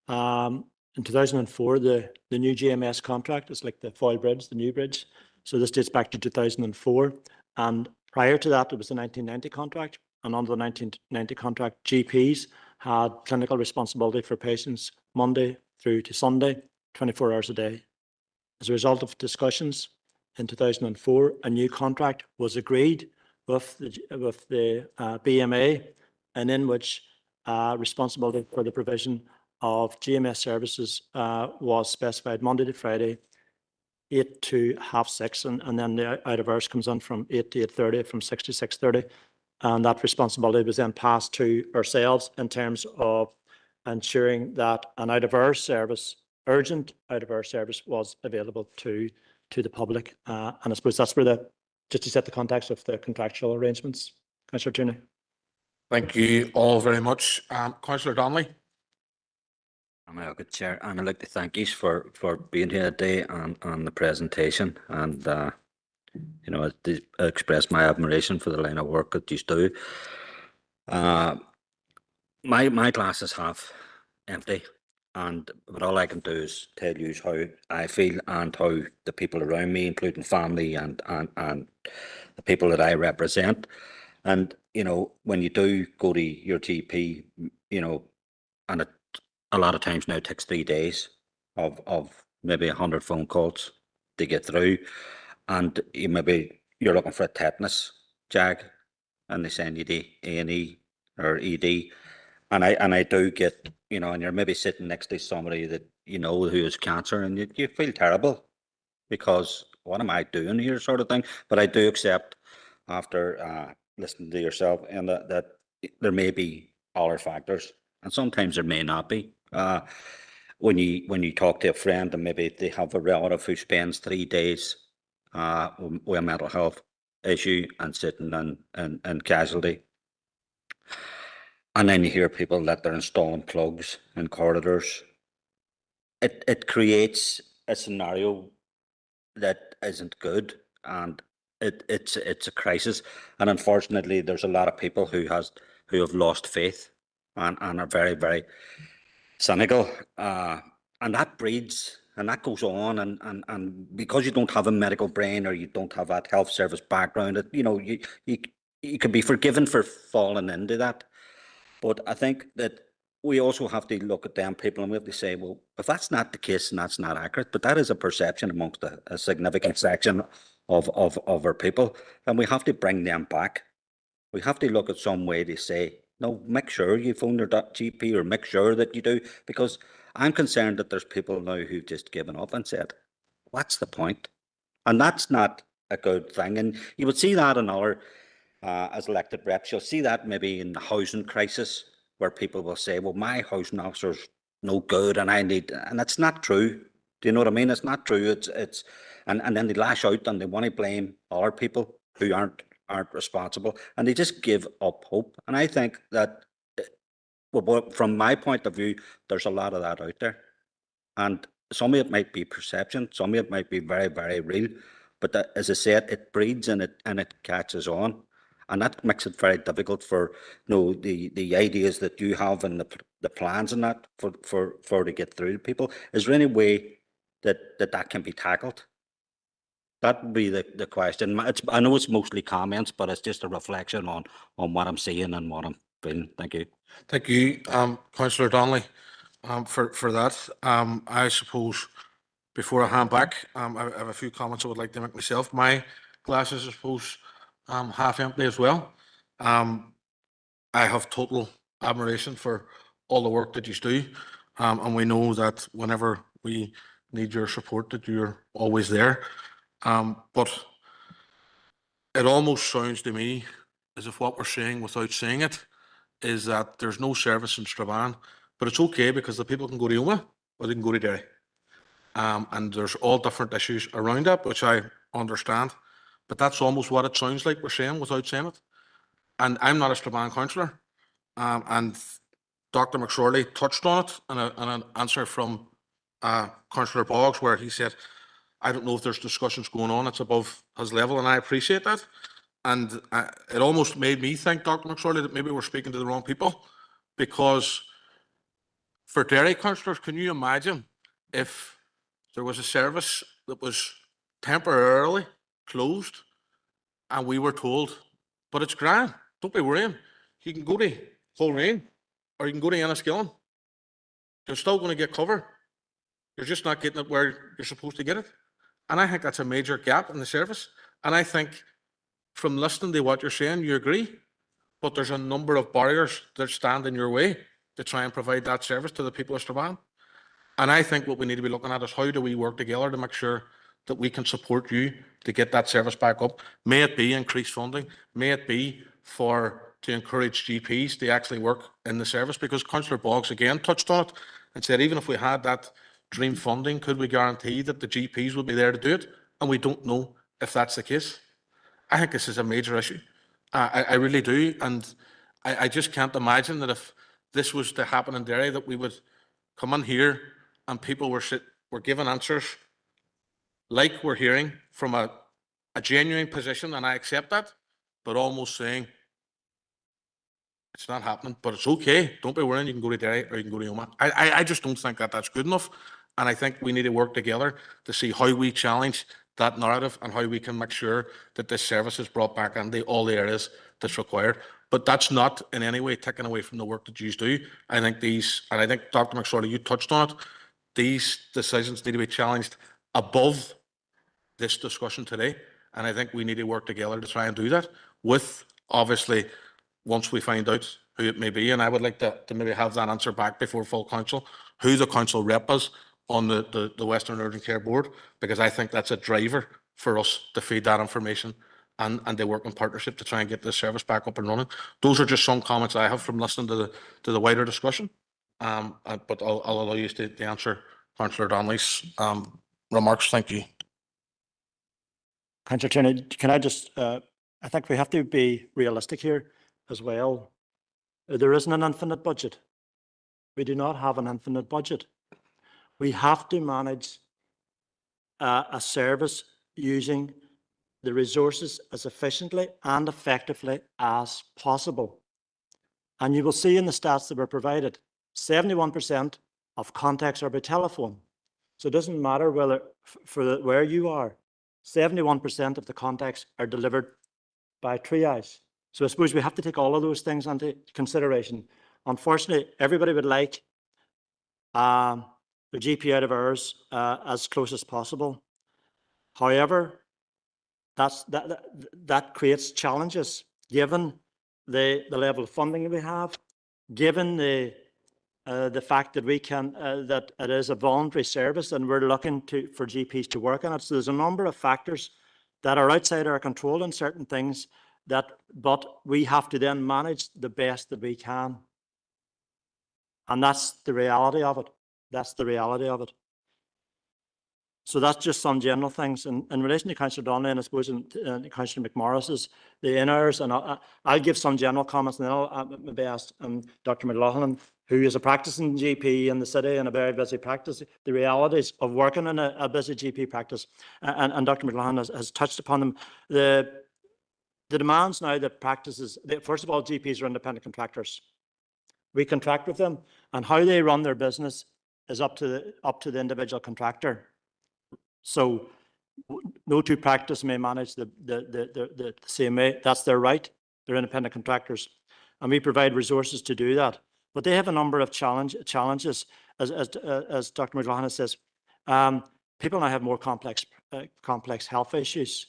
E: In 2004, the new GMS contract is like the Foyle Bridge, the new bridge. So this dates back to 2004. And prior to that, it was the 1990 contract. And under the 1990 contract, GPs had clinical responsibility for patients Monday through to Sunday, 24 hours a day. As a result of discussions in 2004, a new contract was agreed with the BMA, and in which responsibility for the provision of GMS services was specified Monday to Friday, 8 to 6:30, and then the out of hours comes on from 8 to 8:30, from 6 to 6:30. And that responsibility was then passed to ourselves in terms of ensuring that an out of hours service, urgent out of hours service, was available to the public. And I suppose that's where just to set the context of the contractual arrangements. Councillor Tierney.
A: Thank you all very much. Councillor Donnelly.
D: I'm good, Chair, and I'd like to thank you for being here today and the presentation, and to express my admiration for the line of work that you do. My glass is half empty, but all I can do is tell you how I feel and how the people around me, including family and the people that I represent. And when you do go to your GP, and a lot of times now it takes 3 days of maybe 100 phone calls to get through, and you're looking for a tetanus jag, and they send you to A&E or ED, and I do get, and you're maybe sitting next to somebody that who has cancer, and you feel terrible because what am I doing here, sort of thing. But I do accept, after listening to yourself, and that there may be other factors, and sometimes there may not be. When you talk to a friend and maybe they have a relative who spends 3 days with a mental health issue and sitting in casualty, And then you hear people that they're installing plugs in corridors. It creates a scenario that isn't good, and it's a crisis. And unfortunately, there's a lot of people who have lost faith and are very, very cynical. And that breeds and that goes on, and because you don't have a medical brain or you don't have that health service background, you can be forgiven for falling into that. But I think that we also have to look at them people and we have to say, well, if that's not the case and that's not accurate, but that is a perception amongst a significant section of our people, then we have to bring them back. We have to look at some way to say, no, make sure you phone your GP or make sure that you do, because I'm concerned that there's people now who've just given up and said, what's the point? And that's not a good thing. And you would see that in other, as elected reps, you'll see that maybe in the housing crisis, where people will say, well, my housing officer's no good and I need, and it's not true. Do you know what I mean? It's not true. And then they lash out and they want to blame other people who aren't responsible, and they just give up hope. And I think that, well, from my point of view, there's a lot of that out there. And some of it might be perception, some of it might be very, very real. But that, as I said, it breeds and it catches on. And that makes it very difficult for the ideas that you have and the plans and that for to get through to people. Is there any way that can be tackled? That would be the question. I know it's mostly comments, but it's just a reflection on what I'm seeing and what I'm feeling. Thank you.
A: Thank you, Councillor Donnelly, for that. I suppose before I hand back, I have a few comments I would like to make myself. My glass is, I suppose, half empty as well. I have total admiration for all the work that you do, and we know that whenever we need your support, that you're always there. But it almost sounds to me as if what we're saying without saying it is that there's no service in Strabane, but it's okay because the people can go to Oma or they can go to Derry. And there's all different issues around that, which I understand. But that's almost what it sounds like we're saying without saying it. And I'm not a Strabane councillor. And Dr. McSorley touched on it in an answer from Councillor Boggs, where he said, I don't know if there's discussions going on, it's above his level, and I appreciate that. And it almost made me think, Dr. McSorley, that maybe we're speaking to the wrong people, because for Derry councillors, can you imagine if there was a service that was temporarily closed and we were told, but it's grand, don't be worrying, you can go to Coleraine or you can go to Enniskillen, you're still going to get cover, you're just not getting it where you're supposed to get it. And I think that's a major gap in the service. And I think from listening to what you're saying, you agree, but there's a number of barriers that stand in your way to try and provide that service to the people of Strabane. And I think what we need to be looking at is how do we work together to make sure that we can support you to get that service back up. May it be increased funding, may it be to encourage GPs to actually work in the service, because Councillor Boggs again touched on it and said even if we had that dream funding, could we guarantee that the GPs would be there to do it? And we don't know if that's the case. I think this is a major issue. I really do. And I just can't imagine that if this was to happen in Derry, that we would come in here and people were given answers like we're hearing from a genuine position, and I accept that, but almost saying, it's not happening, but it's okay. Don't be worrying. You can go to Derry or you can go to Oma. I just don't think that that's good enough. And I think we need to work together to see how we challenge that narrative and how we can make sure that this service is brought back into all the areas that's required. But that's not in any way taken away from the work that you do. I think and I think Dr. McSorley, you touched on it, these decisions need to be challenged above this discussion today. And I think we need to work together to try and do that with, obviously, once we find out who it may be. And I would like to maybe have that answer back before full council, who the council rep is on the Western Urgent Care Board, because I think that's a driver for us to feed that information and they work in partnership to try and get this service back up and running. Those are just some comments I have from listening to the wider discussion. But I'll allow you to answer Councillor Donnelly's remarks. Thank you.
E: Councillor Tierney, can I just, I think we have to be realistic here as well. There isn't an infinite budget. We do not have an infinite budget. We have to manage a service using the resources as efficiently and effectively as possible. And you will see in the stats that were provided, 71% of contacts are by telephone. So it doesn't matter where you are, 71% of the contacts are delivered by triage. So I suppose we have to take all of those things into consideration. Unfortunately, everybody would like the GP out of hours as close as possible. However, that creates challenges given the level of funding that we have, given the fact that we can that it is a voluntary service and we're looking for GPs to work on it. So there's a number of factors that are outside our control in certain things but we have to then manage the best that we can. And that's the reality of it. That's the reality of it. So that's just some general things. In relation to Councillor Donnelly and I suppose Councillor McMorris's, the in-hours, and I'll give some general comments and then I'll maybe ask Dr. McLaughlin, who is a practicing GP in the city and a very busy practice, the realities of working in a busy GP practice. And Dr. McLaughlin has touched upon them. The demands now that practices, first of all, GPs are independent contractors. We contract with them, and how they run their business is up to the individual contractor. So no two practice may manage the same way. That's their right. They're independent contractors, and we provide resources to do that. But they have a number of challenges, as Dr. McLaughlin says. People now have more complex health issues.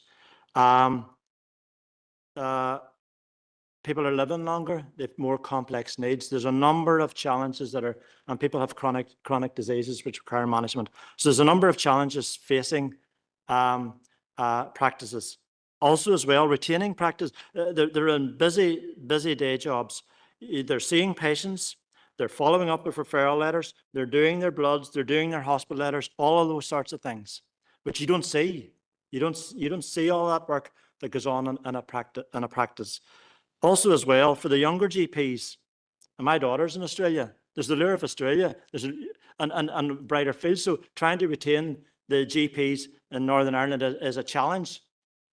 E: People are living longer, they have more complex needs. There's a number of challenges and people have chronic diseases which require management. So there's a number of challenges facing practices. Also as well, retaining practice, they're in busy day jobs. They're seeing patients, they're following up with referral letters, they're doing their bloods, they're doing their hospital letters, all of those sorts of things, which you don't see. You don't see all that work that goes on in a practice. Also as well, for the younger GPs, and my daughter's in Australia, there's the lure of Australia, and brighter fields. So trying to retain the GPs in Northern Ireland is a challenge,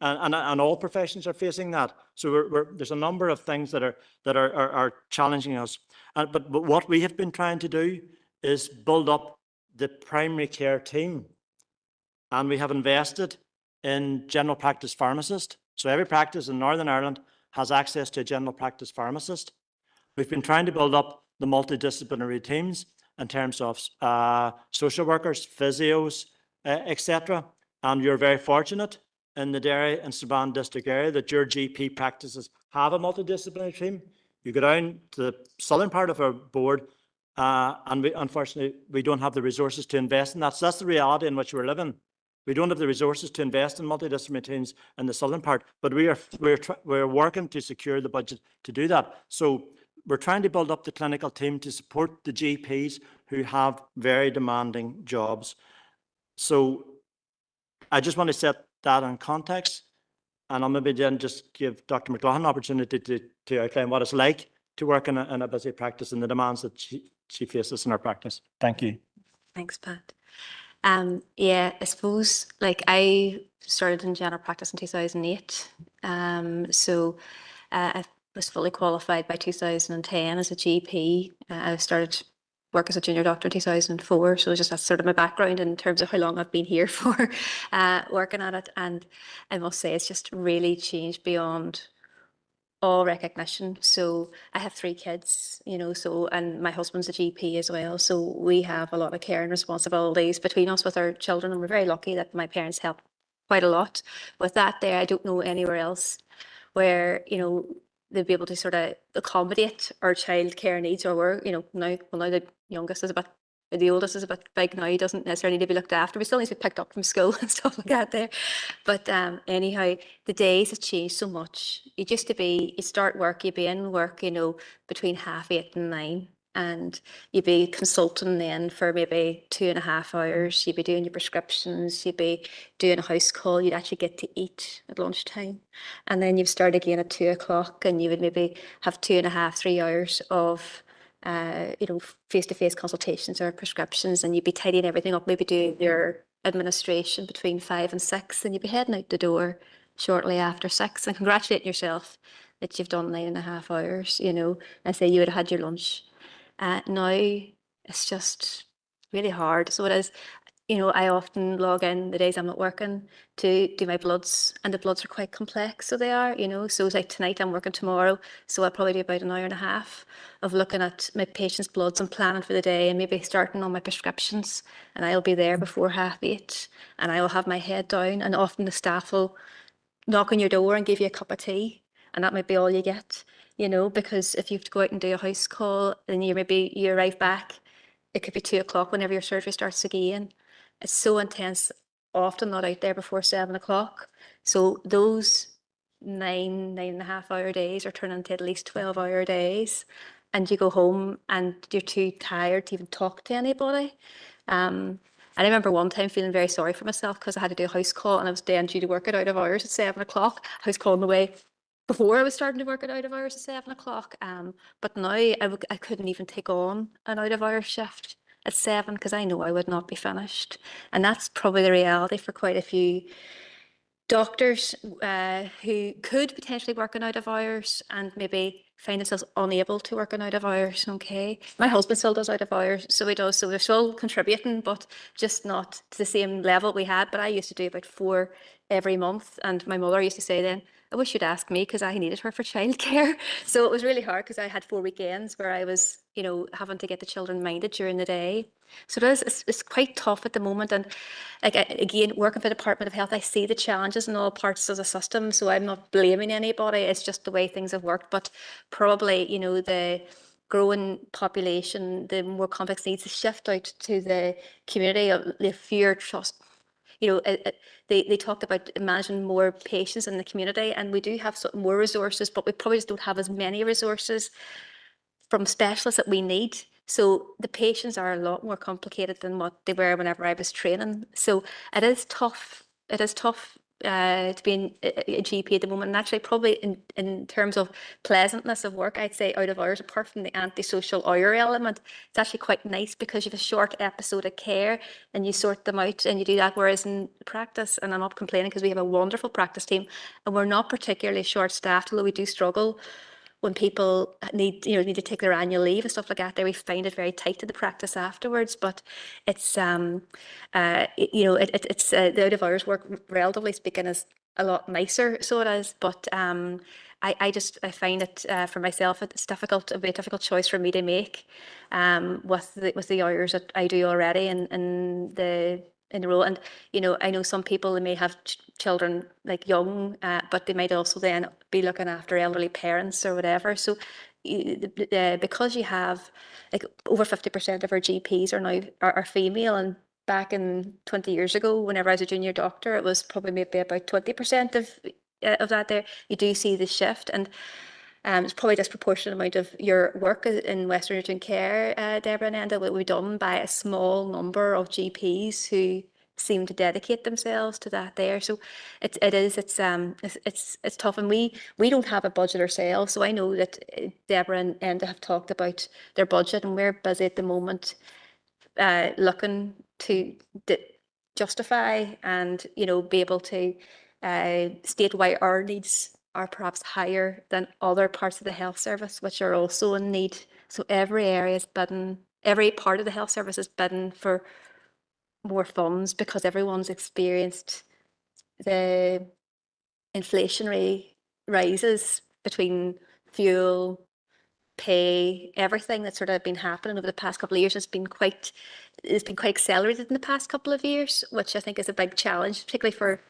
E: and all professions are facing that. So there's a number of things that are challenging us. But what we have been trying to do is build up the primary care team, and we have invested in general practice pharmacist. So every practice in Northern Ireland has access to a general practice pharmacist. We've been trying to build up the multidisciplinary teams in terms of social workers, physios, etc. And you're very fortunate in the Derry and Strabane district area that your GP practices have a multidisciplinary team. You go down to the southern part of our board and unfortunately, we don't have the resources to invest in that. So that's the reality in which we're living. We don't have the resources to invest in multidisciplinary teams in the southern part, but we're working to secure the budget to do that. So we're trying to build up the clinical team to support the GPs who have very demanding jobs. So I just want to set that in context, and I'll maybe then just give Dr. McLaughlin an opportunity to outline what it's like to work in a busy practice and the demands that she faces in her practice. Thank you.
H: Thanks, Pat. Yeah, I suppose like I started in general practice in 2008. So I was fully qualified by 2010 as a GP. I started work as a junior doctor in 2004. So just that's sort of my background in terms of how long I've been here for working at it. And I must say it's just really changed beyond all recognition. So I have 3 kids, and my husband's a GP as well. So we have a lot of care and responsibilities between us with our children, and we're very lucky that my parents help quite a lot with that there. I don't know anywhere else where, they'd be able to sort of accommodate our childcare needs, or we're, now the youngest is the oldest is a bit big now, he doesn't necessarily need to be looked after. We still need to be picked up from school and stuff like that there. But anyhow, the days have changed so much. It used to be, you start work, you'd be in work, between 8:30 and 9. and you'd be consulting then for maybe 2.5 hours. You'd be doing your prescriptions, you'd be doing a house call, you'd actually get to eat at lunchtime. And then you'd start again at 2 o'clock and you would maybe have 2.5, 3 hours of face-to-face consultations or prescriptions, and you'd be tidying everything up, maybe doing your administration between 5 and 6, and you'd be heading out the door shortly after 6 and congratulating yourself that you've done 9.5 hours, and say you would have had your lunch. Now it's just really hard. So it is, I often log in the days I'm not working to do my bloods, and the bloods are quite complex. So they are, so it's like tonight I'm working tomorrow. So I'll probably do about an hour and a half of looking at my patient's bloods and planning for the day and maybe starting on my prescriptions. And I'll be there before 8:30 and I will have my head down, and often the staff will knock on your door and give you a cup of tea. And that might be all you get, because if you have to go out and do a house call and you arrive back, it could be 2 o'clock whenever your surgery starts again. It's so intense, often not out there before 7 o'clock. So those 9.5 hour days are turning into at least 12-hour days. And you go home and you're too tired to even talk to anybody. And I remember one time feeling very sorry for myself because I had to do a house call and I was then due to work it out of hours at 7 o'clock. I was calling away before I was starting to work it out of hours at 7 o'clock. But now I couldn't even take on an out of hours shift at 7 because I know I would not be finished. And that's probably the reality for quite a few doctors who could potentially work an out of hours and maybe find themselves unable to work an out of hours. Okay, my husband still does out of hours, so he does. So they're still contributing, but just not to the same level we had. But I used to do about 4 every month, and my mother used to say then, I wish you'd ask me because I needed her for childcare. So it was really hard because I had 4 weekends where I was, having to get the children minded during the day. So it's quite tough at the moment. And like, again, working for the Department of Health, I see the challenges in all parts of the system. So I'm not blaming anybody. It's just the way things have worked. But probably, the growing population, the more complex needs to shift out to the community, the fewer trust. They talked about managing more patients in the community, and we do have more resources, but we probably just don't have as many resources from specialists that we need. So the patients are a lot more complicated than what they were whenever I was training. So it is tough. It is tough to be a GP at the moment. And actually, probably in terms of pleasantness of work, I'd say out of hours, apart from the antisocial hour element, it's actually quite nice because you have a short episode of care and you sort them out and you do that. Whereas in practice, and I'm not complaining because we have a wonderful practice team and we're not particularly short-staffed, although we do struggle when people need to take their annual leave and stuff like that. There we find it very tight to the practice afterwards. But it's the out of hours work, relatively speaking, is a lot nicer. So it is. But I find it for myself, it's difficult. It'll be a difficult choice for me to make with the hours that I do already in the role. And I know some people, they may have children like young, but they might also then be looking after elderly parents or whatever. So because you have like over 50% of our GPs are now are female, and back in 20 years ago, whenever I was a junior doctor, it was probably maybe about 20% of that there. You do see the shift, and it's probably a disproportionate amount of your work in Western Urgent Care, Deborah and Enda, will be done by a small number of GPs who seem to dedicate themselves to that there. So it's tough, and we don't have a budget ourselves. So I know that Deborah and Enda have talked about their budget, and we're busy at the moment looking to justify and be able to state why our needs are perhaps higher than other parts of the health service, which are also in need. So every area is bidding, every part of the health service is bidding for more funds because everyone's experienced the inflationary rises between fuel, pay, everything that's sort of been happening over the past couple of years has been quite accelerated in the past couple of years, which I think is a big challenge, particularly for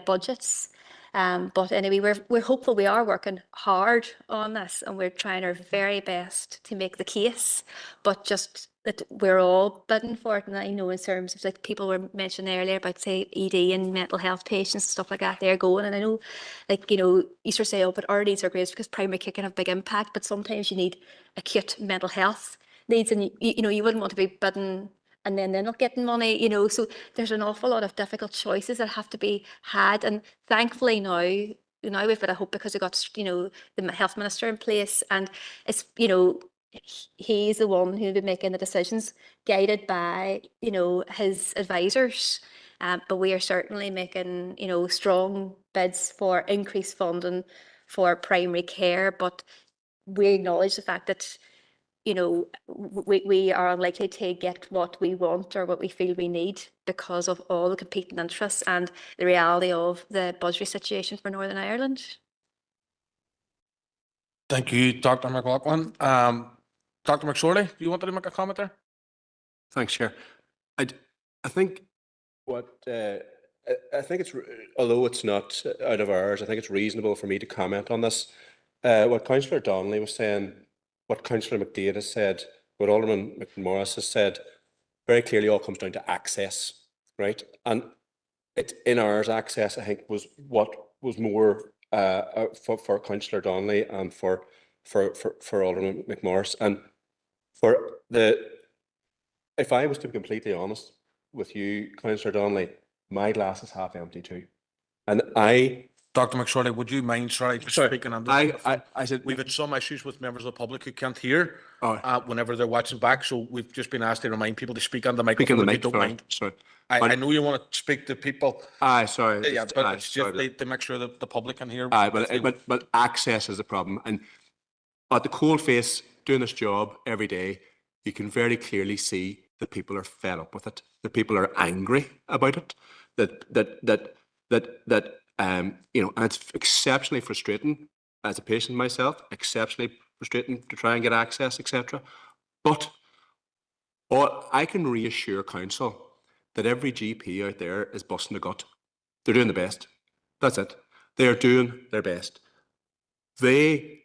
H: budgets. But anyway, we're hopeful. We are working hard on this, and we're trying our very best to make the case. But just that we're all bidding for it. And I know in terms of like people were mentioning earlier about say ED and mental health patients and stuff like that, they're going. And I know like, you know, you sort of say, oh, but our needs are great because primary care can have big impact, but sometimes you need acute mental health needs and you know, you wouldn't want to be bidding and then they're not getting money, you know, so there's an awful lot of difficult choices that have to be had. And thankfully now we've got a hope because we got, you know, the health minister in place and it's, you know, he's the one who'll be making the decisions guided by, you know, his advisors. But we are certainly making, you know, strong bids for increased funding for primary care. But we acknowledge the fact that, you know, we are unlikely to get what we want or what we feel we need because of all the competing interests and the reality of the budgetary situation for Northern Ireland.
A: Thank you, Dr. McLaughlin. Dr. McSorley, do you want to make a comment there?
I: Thanks, Chair. I think what I think it's, although it's not out of hours, I think it's reasonable for me to comment on this. What Councillor Donnelly was saying, what Councillor McDade has said, what Alderman McMorris has said, very clearly all comes down to access, right? And it's in ours, access, I think, was what was more for Councillor Donnelly and for Alderman McMorris. And for if I was to be completely honest with you, Councillor Donnelly, my glass is half empty too. And
A: Dr. McSorley, would you mind, just speaking on this?
I: I said
A: we've had some issues with members of the public who can't hear
I: Oh.
A: whenever they're watching back, so we've just been asked to remind people to speak on the
I: speak
A: microphone
I: on the
A: if you don't mind.
I: Sorry.
A: I know you want to speak to people.
I: Sorry.
A: Yeah, but it's just to make sure that the public can hear.
I: But access is the problem. And at the cold face, doing this job every day, you can very clearly see that people are fed up with it. That people are angry about it. You know, and it's exceptionally frustrating as a patient myself, exceptionally frustrating to try and get access, etc. But I can reassure council that every GP out there is busting the gut. They're doing the best. That's it. They are doing their best. They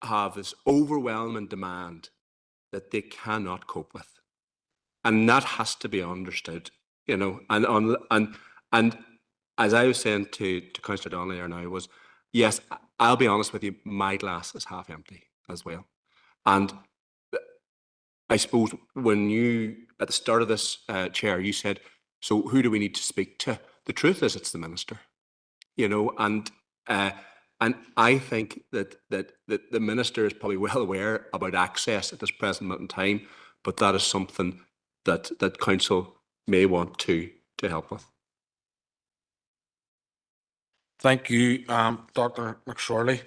I: have this overwhelming demand that they cannot cope with, and that has to be understood. You know, and as I was saying to Councillor Donnelly now was, yes, I'll be honest with you, my glass is half empty as well. And I suppose when you, at the start of this, Chair, you said, so who do we need to speak to? The truth is it's the Minister, you know, and I think that the Minister is probably well aware about access at this present moment in time, but that is something that Council may want to help with.
A: Thank you, Dr. McSorley.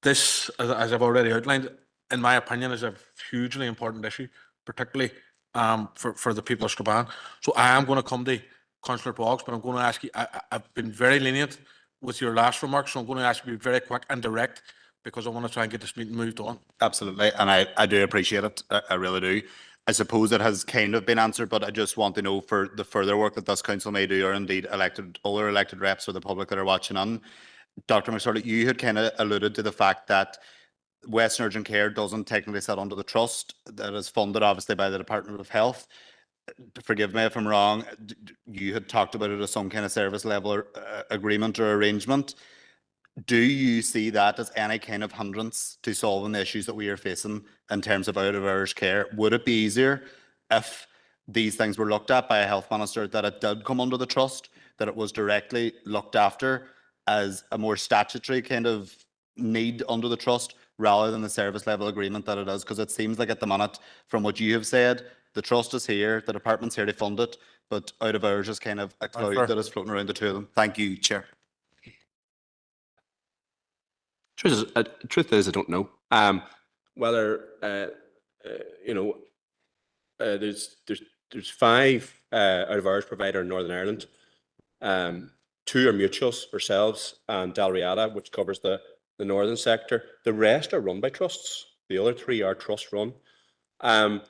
A: This, as I've already outlined, in my opinion, is a hugely important issue, particularly for the people of Strabane. So I am going to come to Councillor Boggs, but I'm going to ask you, I've been very lenient with your last remarks, so I'm going to ask you to be very quick and direct because I want to try and get this meeting moved on.
G: Absolutely, and I do appreciate it. I really do. I suppose it has kind of been answered, but I just want to know for the further work that this council may do, or indeed other elected reps or the public that are watching on. Dr. McSorley, you had kind of alluded to the fact that Western Urgent Care doesn't technically sit under the trust that is funded obviously by the Department of Health. Forgive me if I'm wrong, you had talked about it as some kind of service level agreement or arrangement. Do you see that as any kind of hindrance to solving the issues that we are facing in terms of out of hours care? Would it be easier if these things were looked at by a health minister, that it did come under the trust, that it was directly looked after as a more statutory kind of need under the trust rather than the service level agreement that it is? Because it seems like at the minute, from what you have said, the trust is here, the department's here to fund it, but out of hours is kind of a cloud that is floating around the two of them. Thank you, Chair.
I: Truth is, I don't know whether you know. There's 5 out of hours provider in Northern Ireland. 2 are mutuals, ourselves and Dalriada, which covers the northern sector. The rest are run by trusts. The other 3 are trust run. I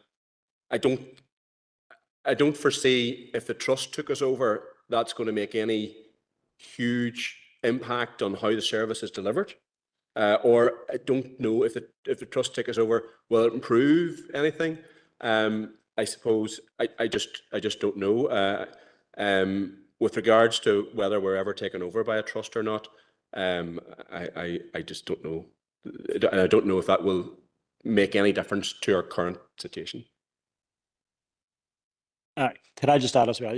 I: don't foresee if the trust took us over, that's going to make any huge impact on how the service is delivered. or I don't know if the trust take us over, will it improve anything? I suppose I just don't know. With regards to whether we're ever taken over by a trust or not, I just don't know. And I don't know if that will make any difference to our current situation.
E: Could I just add as well,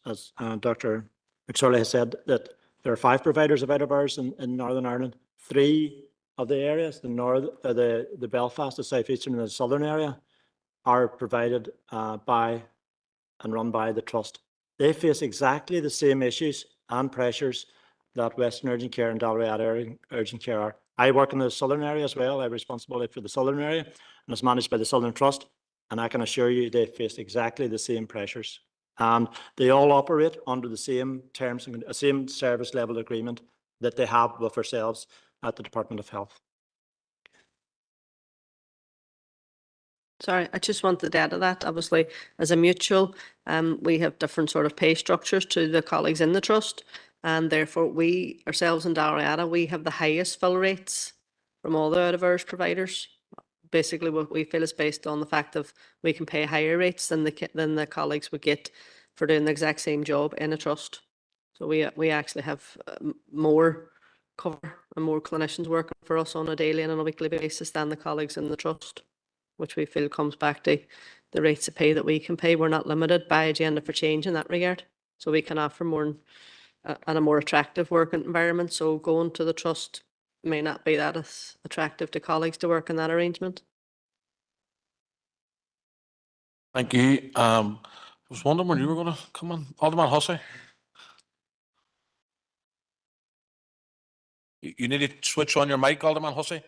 E: as Dr. McSorley has said, that there are 5 providers of out-of-hours in Northern Ireland. 3 of the areas, the Belfast, the South Eastern and the Southern area, are provided by and run by the Trust. They face exactly the same issues and pressures that Western Urgent Care and Dalriada Urgent Care are. I work in the Southern area as well. I have responsibility for the Southern area, and it's managed by the Southern Trust. And I can assure you they face exactly the same pressures. And they all operate under the same terms and same service level agreement that they have with ourselves at the Department of Health.
K: Sorry, I just wanted to add to that. Obviously, as a mutual, we have different sort of pay structures to the colleagues in the trust. And therefore, we ourselves in Dalriada, we have the highest fill rates from all the out-of-hours providers. Basically, what we feel is based on the fact of we can pay higher rates than the colleagues would get for doing the exact same job in a trust. So we actually have more cover and more clinicians working for us on a daily and on a weekly basis than the colleagues in the trust, which we feel comes back to the rates of pay that we can pay. We're not limited by Agenda for Change in that regard. So we can offer more and a more attractive working environment. So going to the trust may not be that as attractive to colleagues to work in that arrangement.
A: Thank you. I was wondering when you were going to come in. Alderman Hussey. You need to switch on your mic, Alderman Hussey.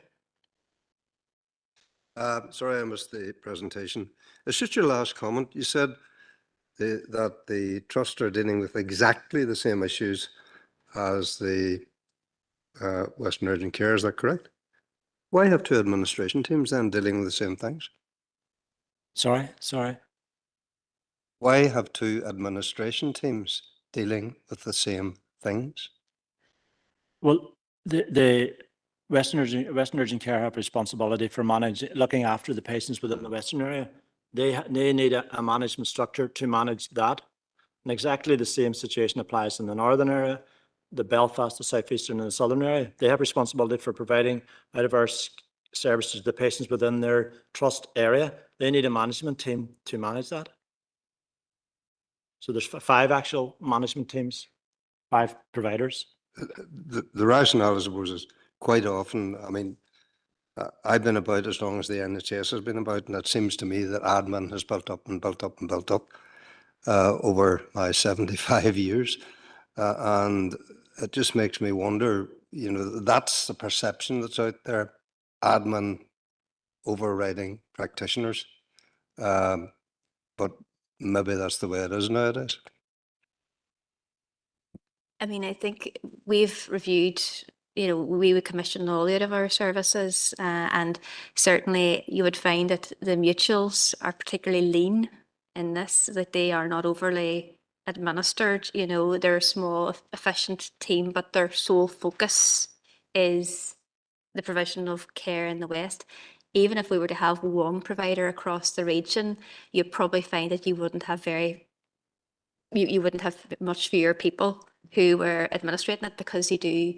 L: Sorry, I missed the presentation. It's just your last comment. You said that the trust are dealing with exactly the same issues as the Western Urgent Care. Is that correct? Why have 2 administration teams then dealing with the same things? Sorry. Why have 2 administration teams dealing with the same things?
E: Well, the Western Urgent Care have responsibility for looking after the patients within the Western area. They need a management structure to manage that. And exactly the same situation applies in the Northern area, the Belfast, the South Eastern and the Southern area. They have responsibility for providing out-of-hours services to the patients within their trust area. They need a management team to manage that. So there's 5 actual management teams, 5 providers.
L: The rationale, I suppose, is quite often, I mean, I've been about as long as the NHS has been about, and it seems to me that admin has built up and built up and built up over my 75 years. And it just makes me wonder, that's the perception that's out there, admin overriding practitioners. But maybe that's the way it is nowadays.
H: I mean, I think we've reviewed, we would commission all the out-of-hours services, and certainly you would find that the mutuals are particularly lean in this, that they are not overly administered. They're a small, efficient team, but their sole focus is the provision of care in the West. Even if we were to have one provider across the region, you'd probably find that you wouldn't have much fewer people who were administrating it, because you do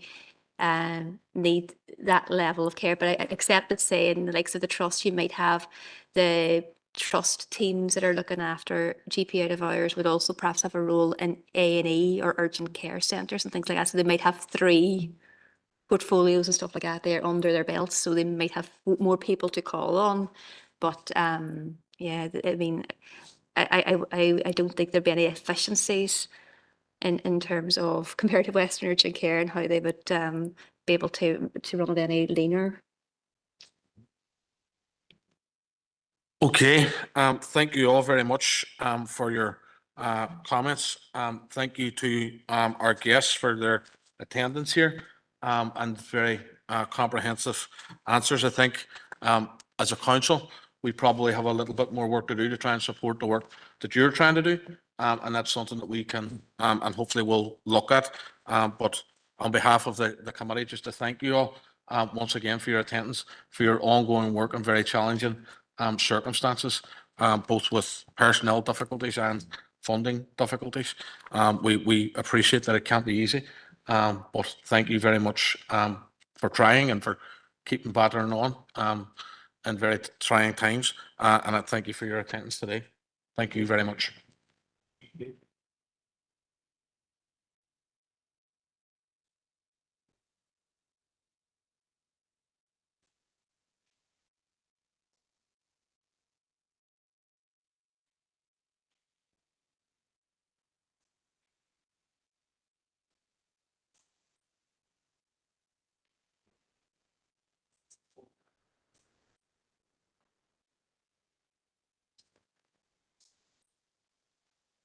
H: need that level of care. But I accept that, say, in the likes of the trust, you might have the trust teams that are looking after GP out-of-hours would also perhaps have a role in A&E or urgent care centres and things like that. So they might have 3 portfolios and stuff like that there under their belts, so they might have more people to call on. But yeah, I mean, I don't think there'd be any efficiencies in terms of compared to Western Urgent Care and how they would be able to run it any leaner.
A: Okay, thank you all very much for your comments. Thank you to our guests for their attendance here and very comprehensive answers. I think as a council, we probably have a little bit more work to do to try and support the work that you're trying to do. And that's something that we can and hopefully we'll look at. But on behalf of the committee, just to thank you all once again for your attendance, for your ongoing work in very challenging circumstances, both with personnel difficulties and funding difficulties. We appreciate that it can't be easy, but thank you very much for trying and for keeping battering on in very trying times. And I thank you for your attendance today. Thank you very much.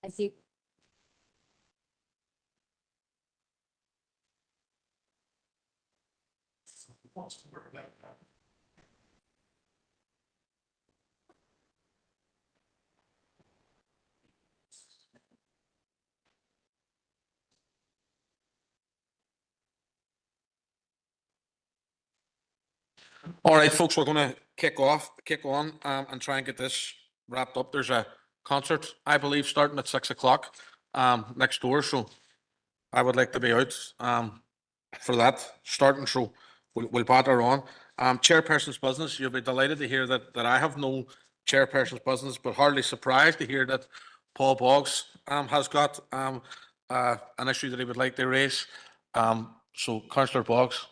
H: As you
A: All right, folks, we're going to kick on, and try and get this wrapped up. There's a concert, I believe, starting at 6 o'clock next door, so I would like to be out for that starting. So we'll batter on. Chairperson's business. You'll be delighted to hear that I have no chairperson's business, but hardly surprised to hear that Paul Boggs has got an issue that he would like to raise. So, Councillor Boggs.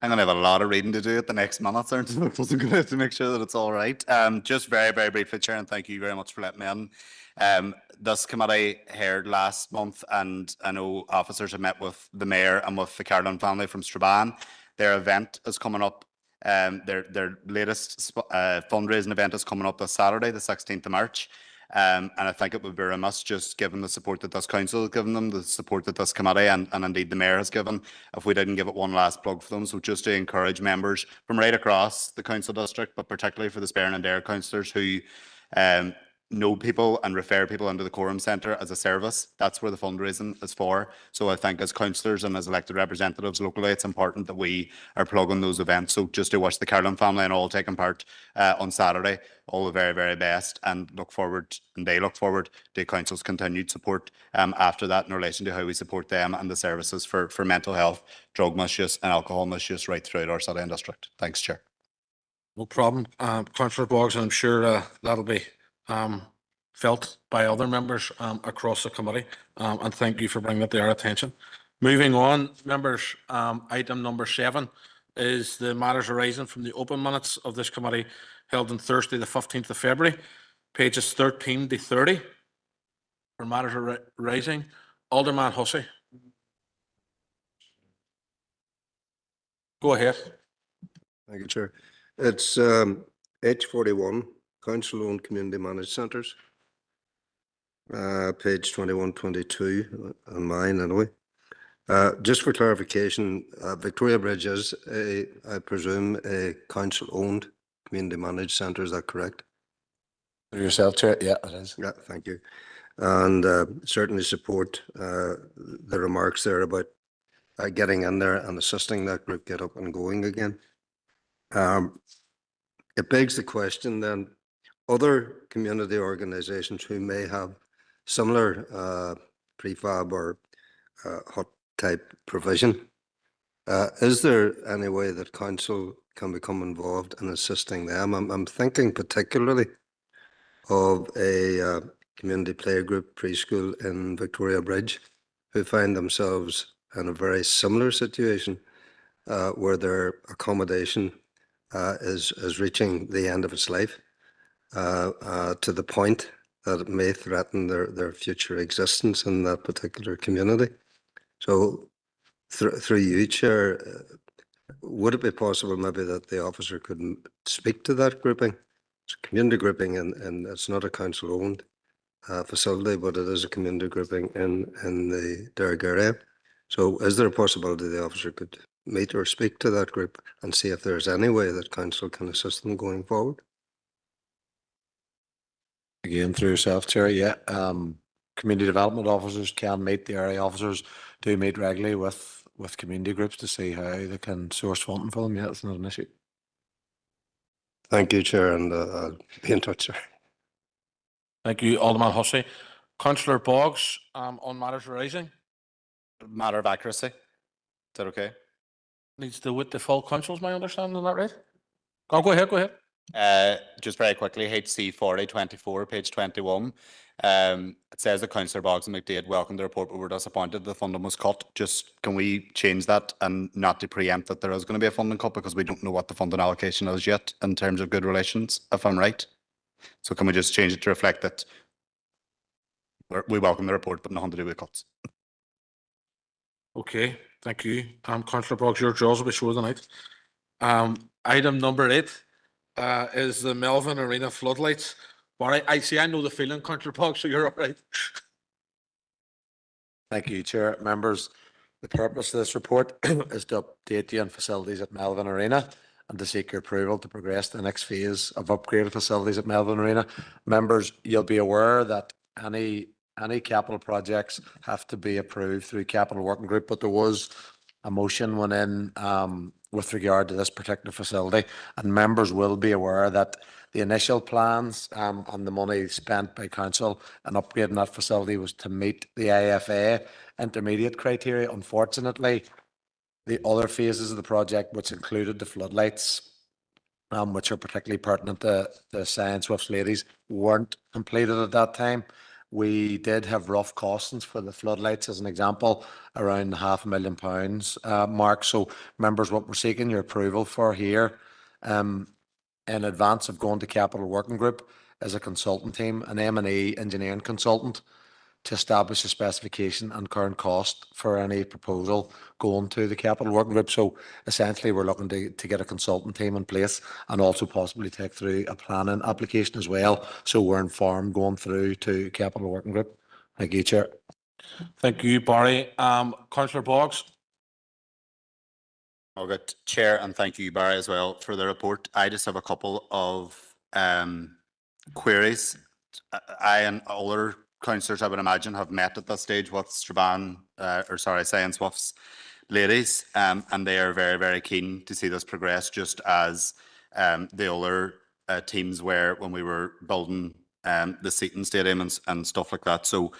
G: I'm going to have a lot of reading to do at the next minute, aren't I? I'm going to have to make sure that it's all right. Just very, very briefly, Chair, and thank you very much for letting me in. This committee heard last month, and I know officers have met with the Mayor and with the Carolan family from Strabane. Their event is coming up. Their latest fundraising event is coming up this Saturday, the 16th of March. And I think it would be remiss, just given the support that this council has given them, the support that this committee and indeed the Mayor has given, if we didn't give it one last plug for them. So just to encourage members from right across the council district, but particularly for the Sperrin and Dare councillors who know people and refer people into the Quorum Centre as a service. That's where the fundraising is for. So I think as councillors and as elected representatives locally, it's important that we are plugging those events. So just to wish the Carolan family and all taking part on Saturday all the very, very best, and they look forward to council's continued support after that in relation to how we support them and the services for mental health, drug misuse and alcohol misuse right throughout our city and district. Thanks, Chair.
A: No problem. Councillor Boggs, and I'm sure that'll be felt by other members across the committee. And thank you for bringing it to our attention. Moving on, members, item number 7 is the matters arising from the open minutes of this committee held on Thursday, the 15th of February, pages 13 to 30. For matters arising, Alderman Hussey. Go ahead.
L: Thank you, Chair. It's H41, Council-owned community managed centres. Page 21, 22 on mine anyway. Just for clarification, Victoria Bridge is, I presume, a council-owned community managed centre. Is that correct?
I: For yourself, Chair? Yeah, it is.
L: Yeah, thank you. And certainly support the remarks there about getting in there and assisting that group get up and going again. It begs the question then, other community organisations who may have similar prefab or hut type provision, is there any way that council can become involved in assisting them? I'm thinking particularly of a community playgroup preschool in Victoria Bridge who find themselves in a very similar situation where their accommodation is reaching the end of its life to the point that it may threaten their future existence in that particular community. So through you, Chair, would it be possible maybe that the officer could speak to that grouping? It's a community grouping and it's not a council-owned facility, but it is a community grouping in the Derg area. So is there a possibility the officer could meet or speak to that group and see if there's any way that council can assist them going forward?
I: Again, through yourself, Chair, yeah. Community development officers can meet, the area officers do meet regularly with
M: with community groups to see how they can source funding for them. Yeah, it's not an issue.
L: Thank you, Chair, and I'll be in touch, sir.
A: Thank you, Alderman Hussey. Councillor Boggs, on matters arising,
G: Matter of accuracy. Is that okay?
A: needs to with the full council, is my understanding, is that right? Oh, go ahead, go ahead.
G: Just very quickly, HC 4024, page 21. It says that Councillor Boggs and McDade welcomed the report, but were disappointed the funding was cut. Just can we change that and not to preempt that there is going to be a funding cut, because we don't know what the funding allocation is yet in terms of good relations, if I'm right? So can we just change it to reflect that we welcome the report, but nothing to do with cuts?
A: Okay, thank you. Councillor Boggs, your jaws will be sore tonight. Item number 8 is the Melvin Arena floodlights. But I see, I know the feeling, Councillor Boggs, so you're all right.
M: Thank you, Chair. Members, the purpose of this report is to update you on facilities at Melvin Arena and to seek your approval to progress to the next phase of upgraded facilities at Melvin Arena. Members, you'll be aware that any capital projects have to be approved through capital working group, but there was a motion went in with regard to this particular facility, and members will be aware that the initial plans and the money spent by council and upgrading that facility was to meet the IFA intermediate criteria. Unfortunately, the other phases of the project, which included the floodlights, which are particularly pertinent to the Science Swifts ladies, weren't completed at that time. We did have rough costings for the floodlights, as an example, around the £500,000 mark. So, members, what we're seeking your approval for here, in advance of going to Capital Working Group, is a consultant team, an M&E engineering consultant, to establish a specification and current cost for any proposal going to the Capital Working Group. So essentially we're looking to get a consultant team in place and also possibly take through a planning application as well. So we're informed going through to Capital Working Group. Thank you, Chair.
A: Thank you, Barry. Councillor Boggs.
G: All good, Chair, and thank you, Barry, as well for the report. I just have a couple of queries. I and other councillors, I would imagine, have met at that stage with Science Swifts ladies, and they are very, very keen to see this progress, just as the other teams were when we were building the seating stadium and stuff like that. So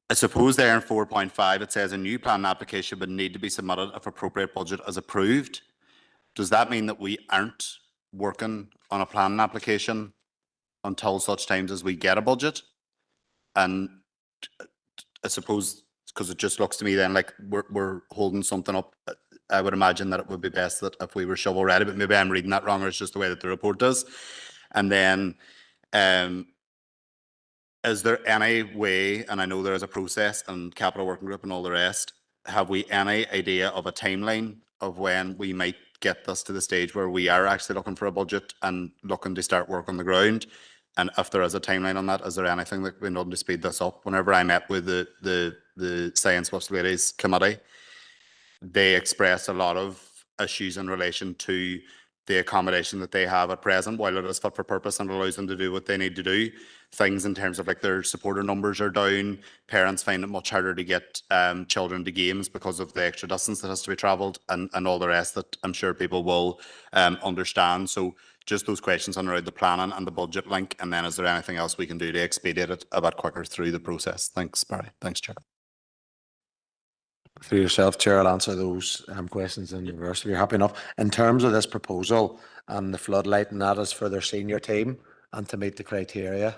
G: I suppose there in 4.5 it says a new plan application would need to be submitted if appropriate budget is approved. Does that mean that we aren't working on a planning application until such times as we get a budget? And I suppose, because it just looks to me then like we're holding something up, I would imagine that it would be best that if we were shovel ready, but maybe I'm reading that wrong, or it's just the way that the report does. And then is there any way, and I know there is a process and Capital Working Group and all the rest, have we any idea of a timeline of when we might get this to the stage where we are actually looking for a budget and looking to start work on the ground? And if there is a timeline on that, is there anything that we're done to speed this up? Whenever I met with the Science Swifts Ladies Committee, they expressed a lot of issues in relation to the accommodation that they have at present. While it is fit for purpose and allows them to do what they need to do, things in terms of like their supporter numbers are down, parents find it much harder to get children to games because of the extra distance that has to be travelled, and all the rest that I'm sure people will understand. So just those questions on around the planning and the budget link, and then is there anything else we can do to expedite it a bit quicker through the process? Thanks, Barry. Thanks, Chair.
M: Through yourself, Chair, I'll answer those questions in reverse if you're happy enough. In terms of this proposal and the floodlight, and that is for their senior team and to meet the criteria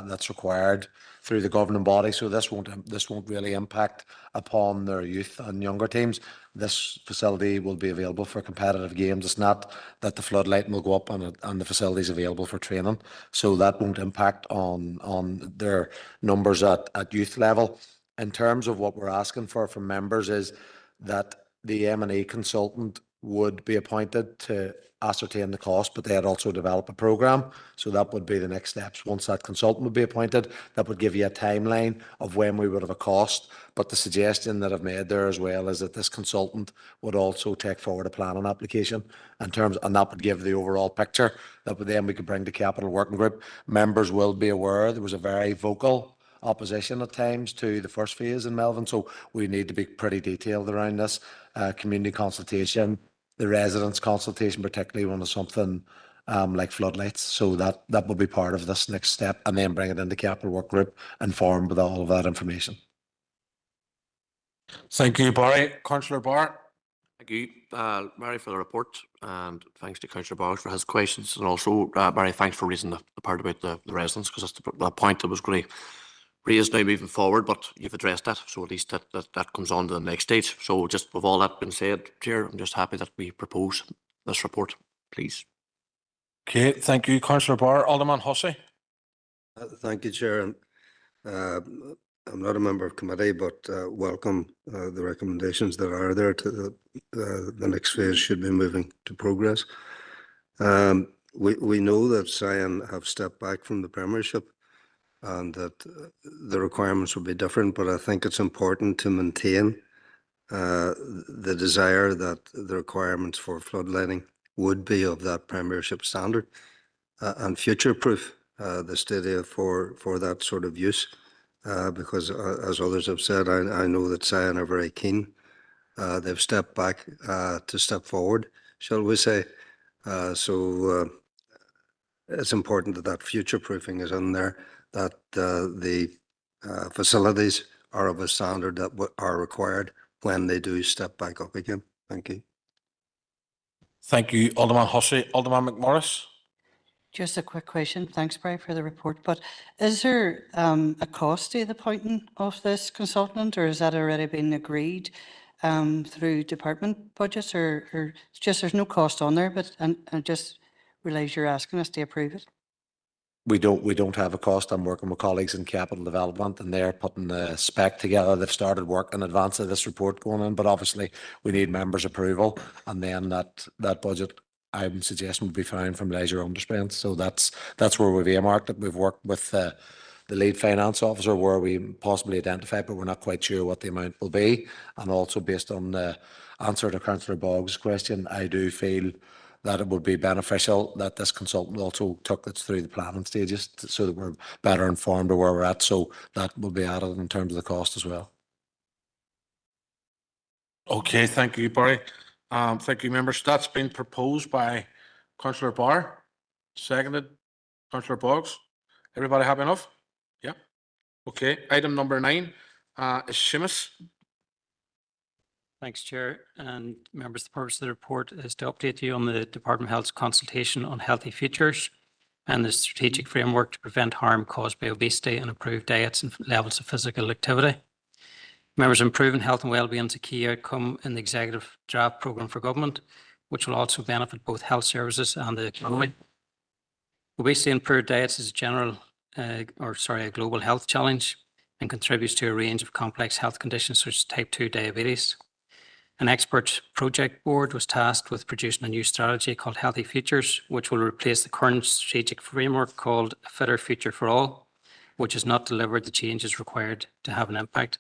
M: that's required through the governing body. So this won't really impact upon their youth and younger teams. This facility will be available for competitive games. It's not that the floodlight will go up and the facility is available for training. So that won't impact on their numbers at youth level. In terms of what we're asking for from members is that the M&E consultant would be appointed to ascertain the cost, but they had also developed a programme. So that would be the next steps. Once that consultant would be appointed, that would give you a timeline of when we would have a cost. But the suggestion that I've made there as well is that this consultant would also take forward a planning application and that would give the overall picture that then we could bring to Capital Working Group. Members will be aware there was a very vocal opposition at times to the first phase in Melvin, so we need to be pretty detailed around this. Community consultation, the residents' consultation, particularly when it's something like floodlights. So that will be part of this next step, and then bring it into capital work group, informed with all of that information.
A: Thank you, Barry. Councillor Barr.
F: Thank you, Barry, for the report, and thanks to Councillor Bowers for his questions, and also Barry, thanks for raising the part about the residents, because that's the point that was going to raise now moving forward, but you've addressed that, so at least that comes on to the next stage. So just with all that being said, Chair, I'm just happy that we propose this report, please.
A: Okay, thank you, Councillor Barr. Alderman Hussey.
L: Thank you, Chair. And, I'm not a member of committee, but welcome the recommendations that are there to the next phase should be moving to progress. We know that Sion have stepped back from the Premiership and that the requirements will be different, but I think it's important to maintain the desire that the requirements for floodlighting would be of that Premiership standard and future-proof the stadia for that sort of use. Because as others have said, I know that Sion are very keen. They've stepped back to step forward, shall we say. So it's important that that future proofing is in there, that the facilities are of a standard that are required when they do step back up again. Thank you.
A: Thank you, Alderman Hussey. Alderman McMorris.
C: Just a quick question. Thanks, Barry, for the report. But is there a cost to the appointment of this consultant, or has that already been agreed through department budgets, or it's just there's no cost on there? But and I just realise you're asking us to approve it.
M: We don't have a cost. I'm working with colleagues in capital development, and they're putting the spec together. They've started work in advance of this report going in, but obviously we need members' approval, and then that budget, I'm suggesting, would be fine from leisure underspend. So that's where we've earmarked it. We've worked with the lead finance officer where we possibly identified, but we're not quite sure what the amount will be. And also based on the answer to Councillor Boggs' question, I do feel that it would be beneficial that this consultant also took us through the planning stages so that we're better informed of where we're at. So that will be added in terms of the cost as well.
A: Okay, thank you, Barry. Thank you, members. That's been proposed by Councillor Barr, seconded Councillor Boggs. Everybody happy enough? Yeah. Okay. Item number 9 is Seamus.
B: Thanks, Chair. And members, the purpose of the report is to update you on the Department of Health's consultation on healthy futures and the strategic framework to prevent harm caused by obesity and improve diets and levels of physical activity. Members, improving health and wellbeing is a key outcome in the executive draft programme for government, which will also benefit both health services and the economy. Obesity and poor diets is a global health challenge and contributes to a range of complex health conditions such as type 2 diabetes. An expert project board was tasked with producing a new strategy called Healthy Futures, which will replace the current strategic framework called A Fitter Future for All, which has not delivered the changes required to have an impact.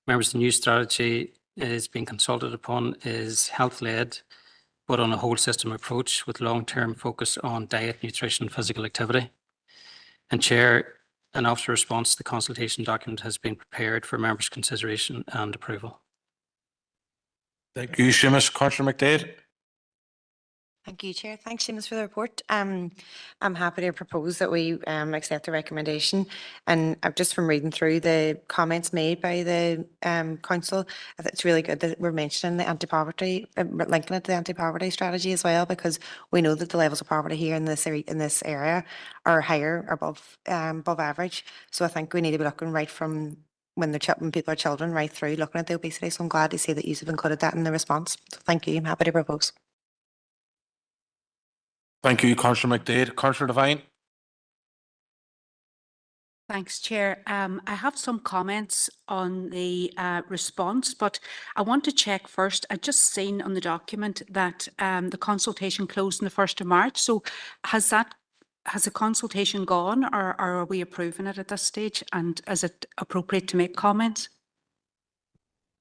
B: Members, the new strategy is being consulted upon is health-led, but on a whole system approach with long-term focus on diet, nutrition, and physical activity. And Chair, an officer response to the consultation document has been prepared for members' consideration and approval.
A: Thank you, Seamus. Councillor McDade.
J: Thank you, Chair. Thanks, Seamus, for the report. I'm happy to propose that we accept the recommendation. And just from reading through the comments made by the council, I think it's really good that we're mentioning the anti-poverty, linking it to the anti-poverty strategy as well, because we know that the levels of poverty here in this area are higher, above average. So I think we need to be looking right from when people are children right through looking at the obesity. So I'm glad to see that you've included that in the response. So thank you. I'm happy to propose.
A: Thank you, Councillor McDade. Councillor Devine.
N: Thanks, Chair. I have some comments on the response, but I want to check first. I just seen on the document that the consultation closed on the 1st of March. So has the consultation gone, or are we approving it at this stage? And is it appropriate to make comments?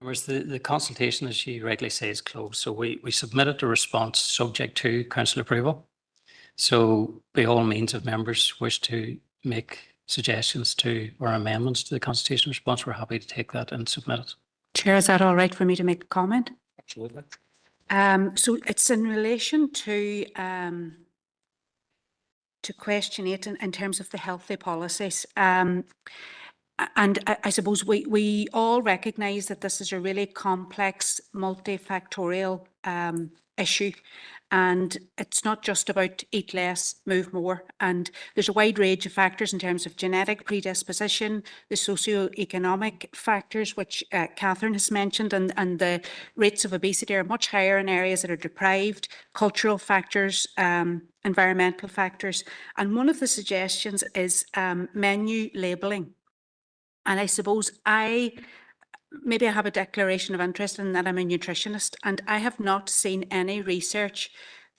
B: The consultation, as you rightly say, is closed. So we submitted a response subject to council approval. So by all means, if members wish to make suggestions to or amendments to the consultation response, we're happy to take that and submit it.
N: Chair, is that all right for me to make a comment?
B: Absolutely.
N: So it's in relation to question 8 in terms of the healthy policies. And I suppose we all recognise that this is a really complex, multifactorial issue. And it's not just about eat less, move more. And there's a wide range of factors in terms of genetic predisposition, the socio-economic factors, which Catherine has mentioned, and the rates of obesity are much higher in areas that are deprived, cultural factors, environmental factors. And one of the suggestions is menu labelling. And I suppose maybe I have a declaration of interest in that I'm a nutritionist, and I have not seen any research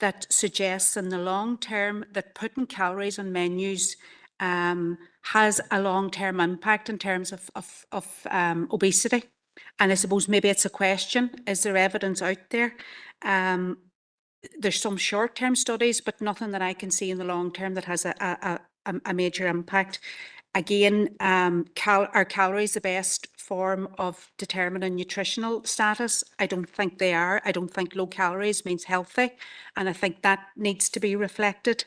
N: that suggests in the long term that putting calories on menus has a long-term impact in terms of obesity. And I suppose maybe it's a question, is there evidence out there? There's some short-term studies, but nothing that I can see in the long term that has a major impact. Again, are calories the best form of determining nutritional status? I don't think they are. I don't think low calories means healthy, and I think that needs to be reflected.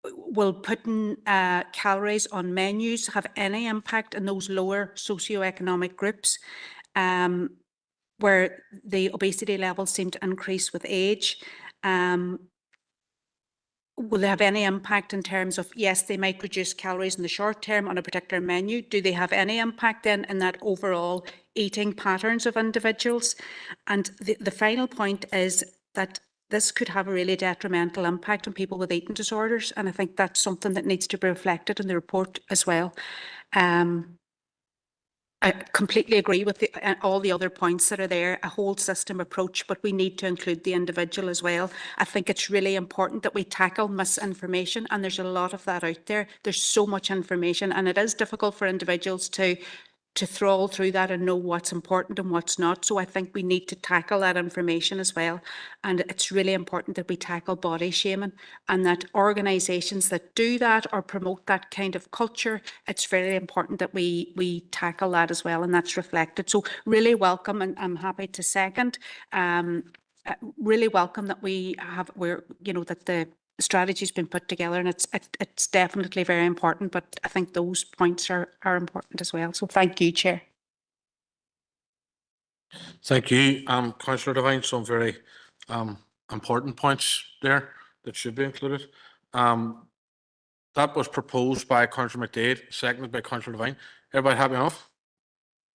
N: Will putting calories on menus have any impact in those lower socioeconomic groups where the obesity levels seem to increase with age? Will they have any impact in terms of, yes, they might reduce calories in the short term on a particular menu. Do they have any impact then in that overall eating patterns of individuals? And the final point is that this could have a really detrimental impact on people with eating disorders. And I think that's something that needs to be reflected in the report as well. I completely agree with all the other points that are there, a whole system approach, but we need to include the individual as well. I think it's really important that we tackle misinformation, and there's a lot of that out there. There's so much information, and it is difficult for individuals to trawl through that and know what's important and what's not. So I think we need to tackle that information as well. And it's really important that we tackle body shaming, and that organisations that do that or promote that kind of culture, it's very important that we tackle that as well, and that's reflected. So really welcome, and I'm happy to second. Really welcome that that the strategy's been put together, and it's definitely very important, but I think those points are important as well. So thank you, Chair.
A: Thank you, Councillor Devine. Some very important points there that should be included. That was proposed by Councillor McDade, seconded by Councillor Devine. Everybody happy enough?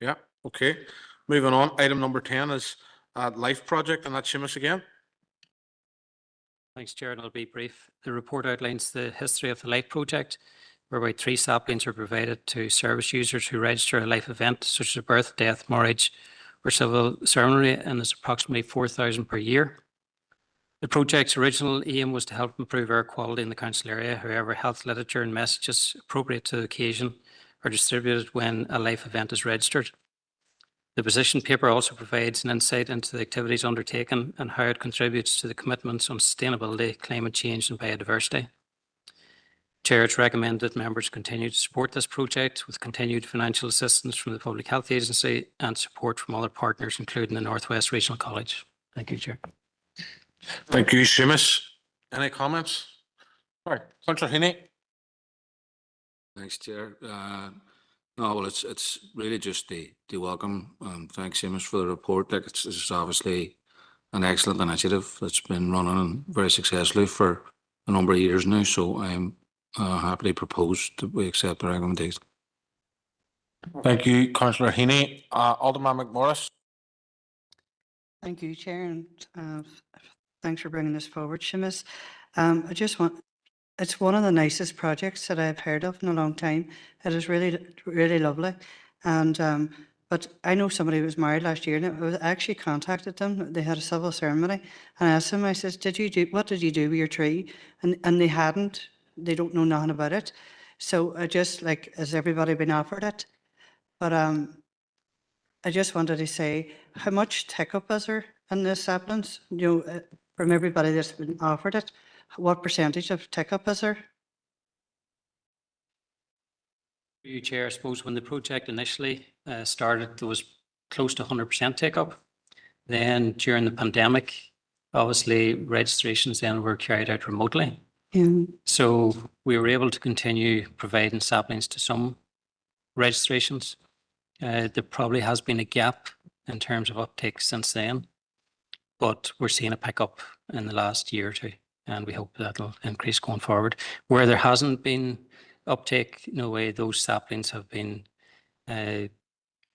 A: Yeah, okay. Moving on, item number 10 is LIFE project, and that's Seamus again.
B: Thanks, Chair, and I'll be brief. The report outlines the history of the LIFE project, whereby 3 saplings are provided to service users who register a LIFE event, such as a birth, death, marriage, or civil ceremony, and is approximately 4,000 per year. The project's original aim was to help improve air quality in the council area. However, health literature and messages appropriate to the occasion are distributed when a LIFE event is registered. The position paper also provides an insight into the activities undertaken and how it contributes to the commitments on sustainability, climate change and biodiversity. Chair, it's recommended that members continue to support this project with continued financial assistance from the Public Health Agency and support from other partners, including the North West Regional College. Thank you, Chair.
A: Thank you, Seamus. Any comments? All right, Councillor Heaney.
D: Thanks, Chair. No, well, it's really just the welcome. Thanks, Seamus, for the report. Like it's obviously an excellent initiative that's been running very successfully for a number of years now. So I'm happily propose that we accept the recommendation.
A: Thank you, Councillor Heaney. Alderman McMorris.
C: Thank you, Chair, and thanks for bringing this forward, Seamus. It's one of the nicest projects that I've heard of in a long time. It is really, really lovely. And but I know somebody who was married last year, and I actually contacted them. They had a civil ceremony, and I asked them, I said, what did you do with your tree? And they hadn't. They don't know nothing about it. So I just has everybody been offered it? But I just wanted to say, how much take-up is there in the saplings? From everybody that's been offered it, what percentage of take-up is there?
B: You, Chair, I suppose when the project initially started, there was close to 100% take up. Then during the pandemic, obviously registrations then were carried out remotely. So we were able to continue providing saplings to some registrations. There probably has been a gap in terms of uptake since then, but we're seeing a pickup in the last year or two, and we hope that'll increase going forward. Where there hasn't been uptake, no way, those saplings have been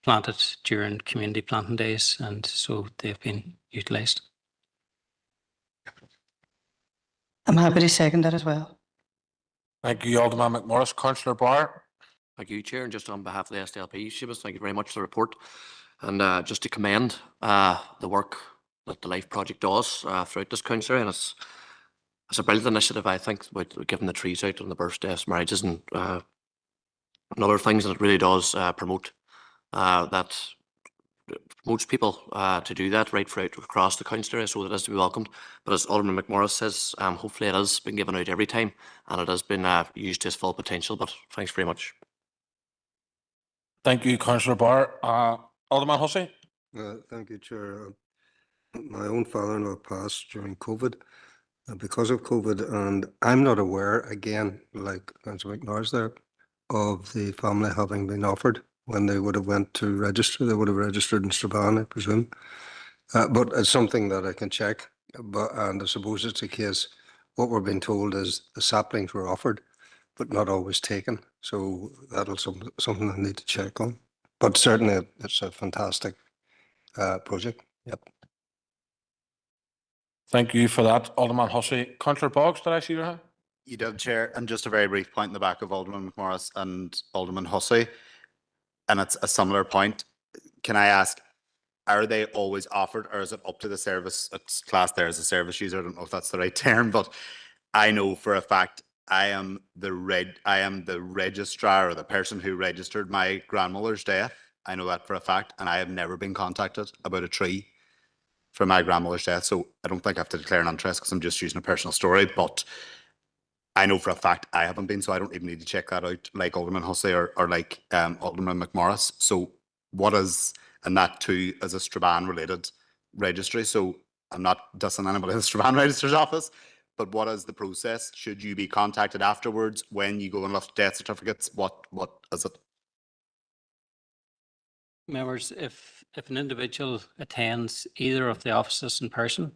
B: planted during community planting days, and so they've been utilised.
C: I'm happy to second that as well.
A: Thank you, Alderman McMorris. Councillor Barr.
F: Thank you, Chair, and just on behalf of the SDLP, Seamus, thank you very much for the report. And just to commend the work that the LIFE project does throughout this council, and it's a brilliant initiative, I think, with giving the trees out on the birthdays, marriages, and other things, and it really does promote promotes people to do that right throughout across the council area, so that is to be welcomed. But as Alderman McMorris says, hopefully it has been given out every time and it has been used to its full potential. But thanks very much.
A: Thank you, Councillor Barr. Alderman Hussey.
L: Thank you, Chair. My own father-in-law passed during COVID because of COVID, and I'm not aware, again, like Councillor McNorris there, of the family having been offered when they would have went to register. They would have registered in Strabane, I presume. But it's something that I can check. And I suppose it's a case, what we're being told is the saplings were offered, but not always taken. So that'll something I need to check on. But certainly it's a fantastic project. Yep.
A: Thank you for that, Alderman Hussey. Councillor Boggs, did I see your hand?
G: You did, Chair, and just a very brief point in the back of Alderman McMorris and Alderman Hussey, and it's a similar point. Can I ask, are they always offered, or is it up to the service? It's classed there as a service user. I don't know if that's the right term, but I know for a fact I am the registrar, or the person who registered my grandmother's death. I know that for a fact, and I have never been contacted about a tree for my grandmother's death. So I don't think I have to declare an interest because I'm just using a personal story, but I know for a fact I haven't been, so I don't even need to check that out like Alderman Hussey or like Alderman McMorris. So what is, and that too is a Strabane related registry. So I'm not dissing anybody in the Strabane Registrar's office, but what is the process? Should you be contacted afterwards when you go and lift death certificates? What is it?
B: Members, if an individual attends either of the offices in person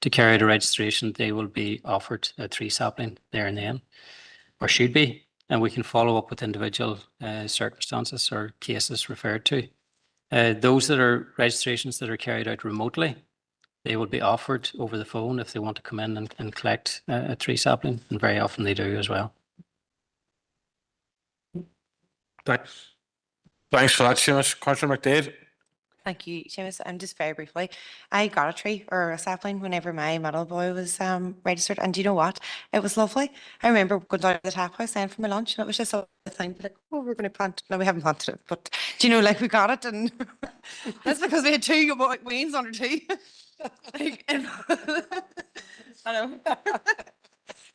B: to carry out a registration, they will be offered a tree sapling there and then, or should be, and we can follow up with individual circumstances or cases referred to. Those that are registrations that are carried out remotely, they will be offered over the phone if they want to come in and collect a tree sapling, and very often they do as well.
A: Thanks for that, Seamus. Councillor McDade.
J: Thank you, Seamus. And just very briefly, I got a tree or a sapling whenever my middle boy was registered. And do you know what? It was lovely. I remember going down to the tap house then for my lunch, and it was just a thing like, oh, we're going to plant. No, we haven't planted it, but do you know, like we got it, and that's because we had two weans under two. I know.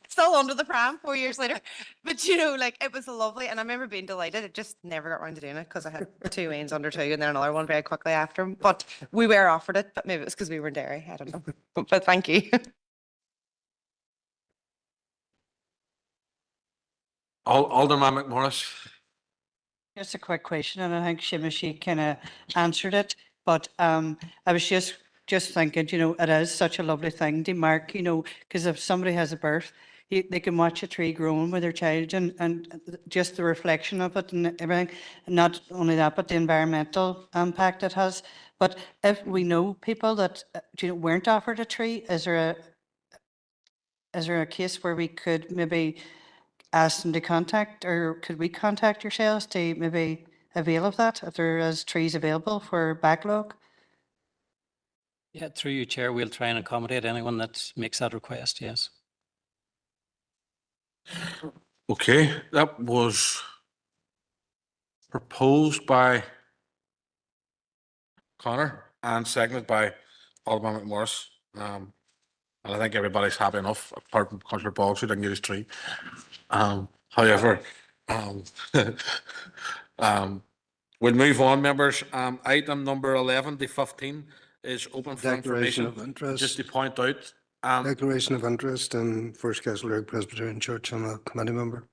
J: Still under the pram 4 years later. But you know, like it was lovely, and I remember being delighted. It just never got around to doing it because I had two weans under two and then another one very quickly after. But we were offered it, but maybe it was because we were in dairy. I don't know. But thank you.
A: Alderman McMorris.
C: Just a quick question, and I think Seamus kind of answered it, but I was just thinking, you know, it is such a lovely thing to mark, you know, because if somebody has a birth, they can watch a tree growing with their child, and just the reflection of it and everything. And not only that, but the environmental impact it has. But if we know people that you know, weren't offered a tree, is there a case where we could maybe ask them to contact, or could we contact yourselves to maybe avail of that if there is trees available for backlog?
B: Yeah, through you, Chair, we'll try and accommodate anyone that makes that request, yes.
A: Okay, that was proposed by Connor and seconded by Alderman McMorris. And I think everybody's happy enough, apart from Councillor Boggs, who didn't get his tree. However, Um, we'll move on, members. Item number 11 to 15 is open for
L: Declaration
A: information.
L: of interest.
A: Just to point out,
L: Declaration of interest in First Castle Presbyterian Church. I'm a committee member.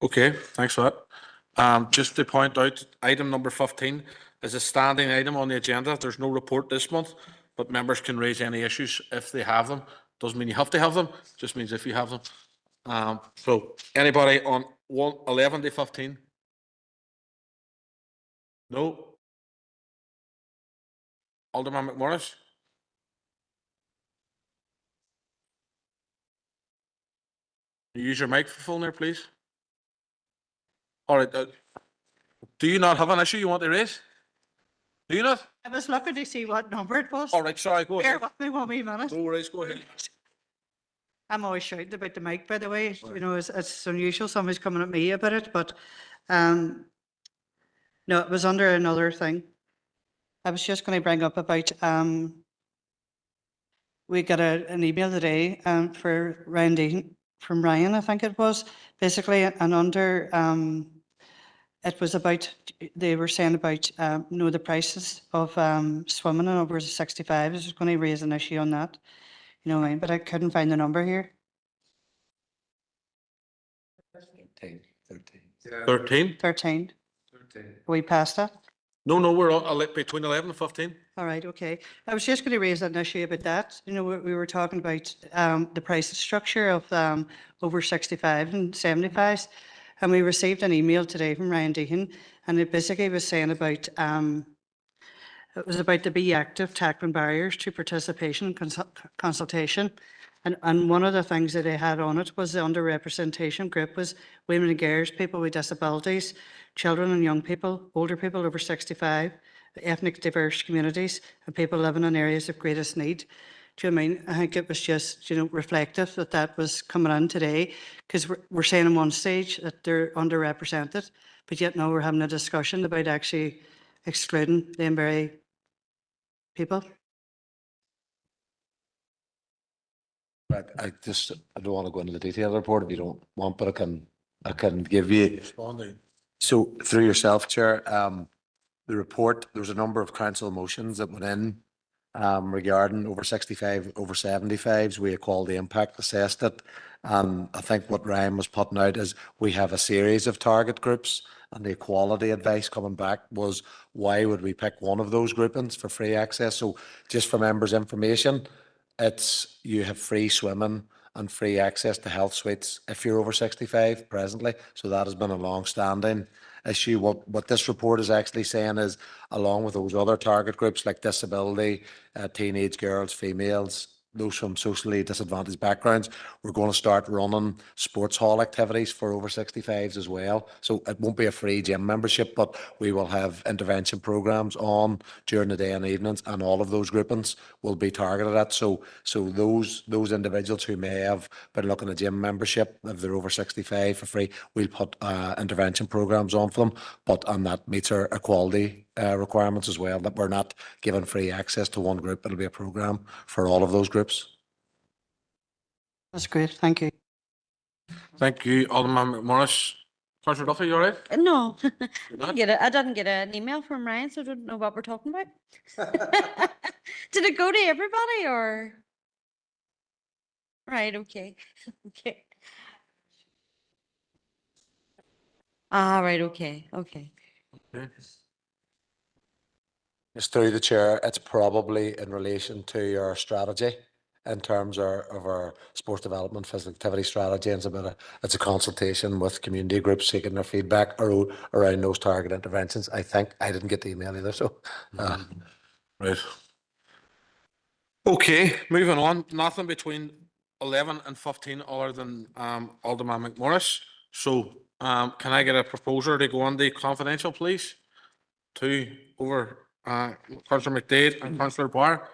A: okay, thanks for that. Just to point out, item number 15 is a standing item on the agenda. There's no report this month, but members can raise any issues if they have them. Doesn't mean you have to have them, just means if you have them. So anybody on 11 to 15? No? Alderman McMorris? You use your microphone there, please. All right. Do you not have an issue you want to raise? Do you not?
C: I was looking to see what number it was.
A: All right, sorry, go
C: Bear
A: ahead.
C: with me 1 wee minute.
A: No worries, go ahead.
C: I'm always shouting about the mic, by the way. You know, it's unusual. Somebody's coming at me about it, but no, it was under another thing. I was just going to bring up about we got an email today for Randy from Ryan, I think it was, basically, and under it was about, they were saying about know the prices of swimming and over 65. I was going to raise an issue on that, you know what I mean, but I couldn't find the number here.
A: 13?
C: 13. We passed that?
A: No, we're all between 11 and 15.
C: All right, okay. I was just going to raise an issue about that. You know, we were talking about the price structure of over 65 and 75s. And we received an email today from Ryan Deehan, and it basically was saying about, it was about the Be Active, tackling barriers to participation and consultation. And one of the things that they had on it was the underrepresentation group was women and girls, people with disabilities, children and young people, older people over 65, ethnic diverse communities, and people living in areas of greatest need. Do you know what I mean? I think it was just, you know, reflective that that was coming in today, because we're saying in one stage that they're underrepresented, but yet now we're having a discussion about actually excluding them very people.
M: But I don't want to go into the detailed report if you don't want, but I can give you. So through yourself, Chair, the report, there was a number of council motions that went in regarding over 65, over 75s. We equality impact assessed it. I think what Ryan was putting out is we have a series of target groups, and the equality advice coming back was why would we pick one of those groupings for free access? So just for members' information, it's you have free swimming and free access to health suites if you're over 65 presently. So that has been a long-standing issue. What this report is actually saying is, along with those other target groups like disability, teenage girls, females, those from socially disadvantaged backgrounds, we're going to start running sports hall activities for over 65s as well. So it won't be a free gym membership, but we will have intervention programs on during the day and evenings, and all of those groupings will be targeted at. So those individuals who may have been looking at gym membership, if they're over 65 for free, we'll put intervention programs on for them. And that meets our equality requirements as well, that we're not giving free access to one group. It'll be a program for all of those groups.
C: That's great. Thank you.
A: Thank you, Alderman McMorris. Councillor Duffy, you all right?
O: No,
A: not?
O: I didn't get an email from Ryan, so I don't know what we're talking about. Did it go to everybody or? Right, okay, okay. Ah, right, okay.
A: Okay.
M: Just through the chair, it's probably in relation to your strategy in terms of our sports development, physical activity strategy, and it's a consultation with community groups seeking their feedback around those target interventions. I think I didn't get the email either, so.
A: Right. Okay, moving on. Nothing between 11 and 15 other than Alderman McMorris. So can I get a proposer to go on the confidential, please? Over Councillor McDade and Councillor Barr.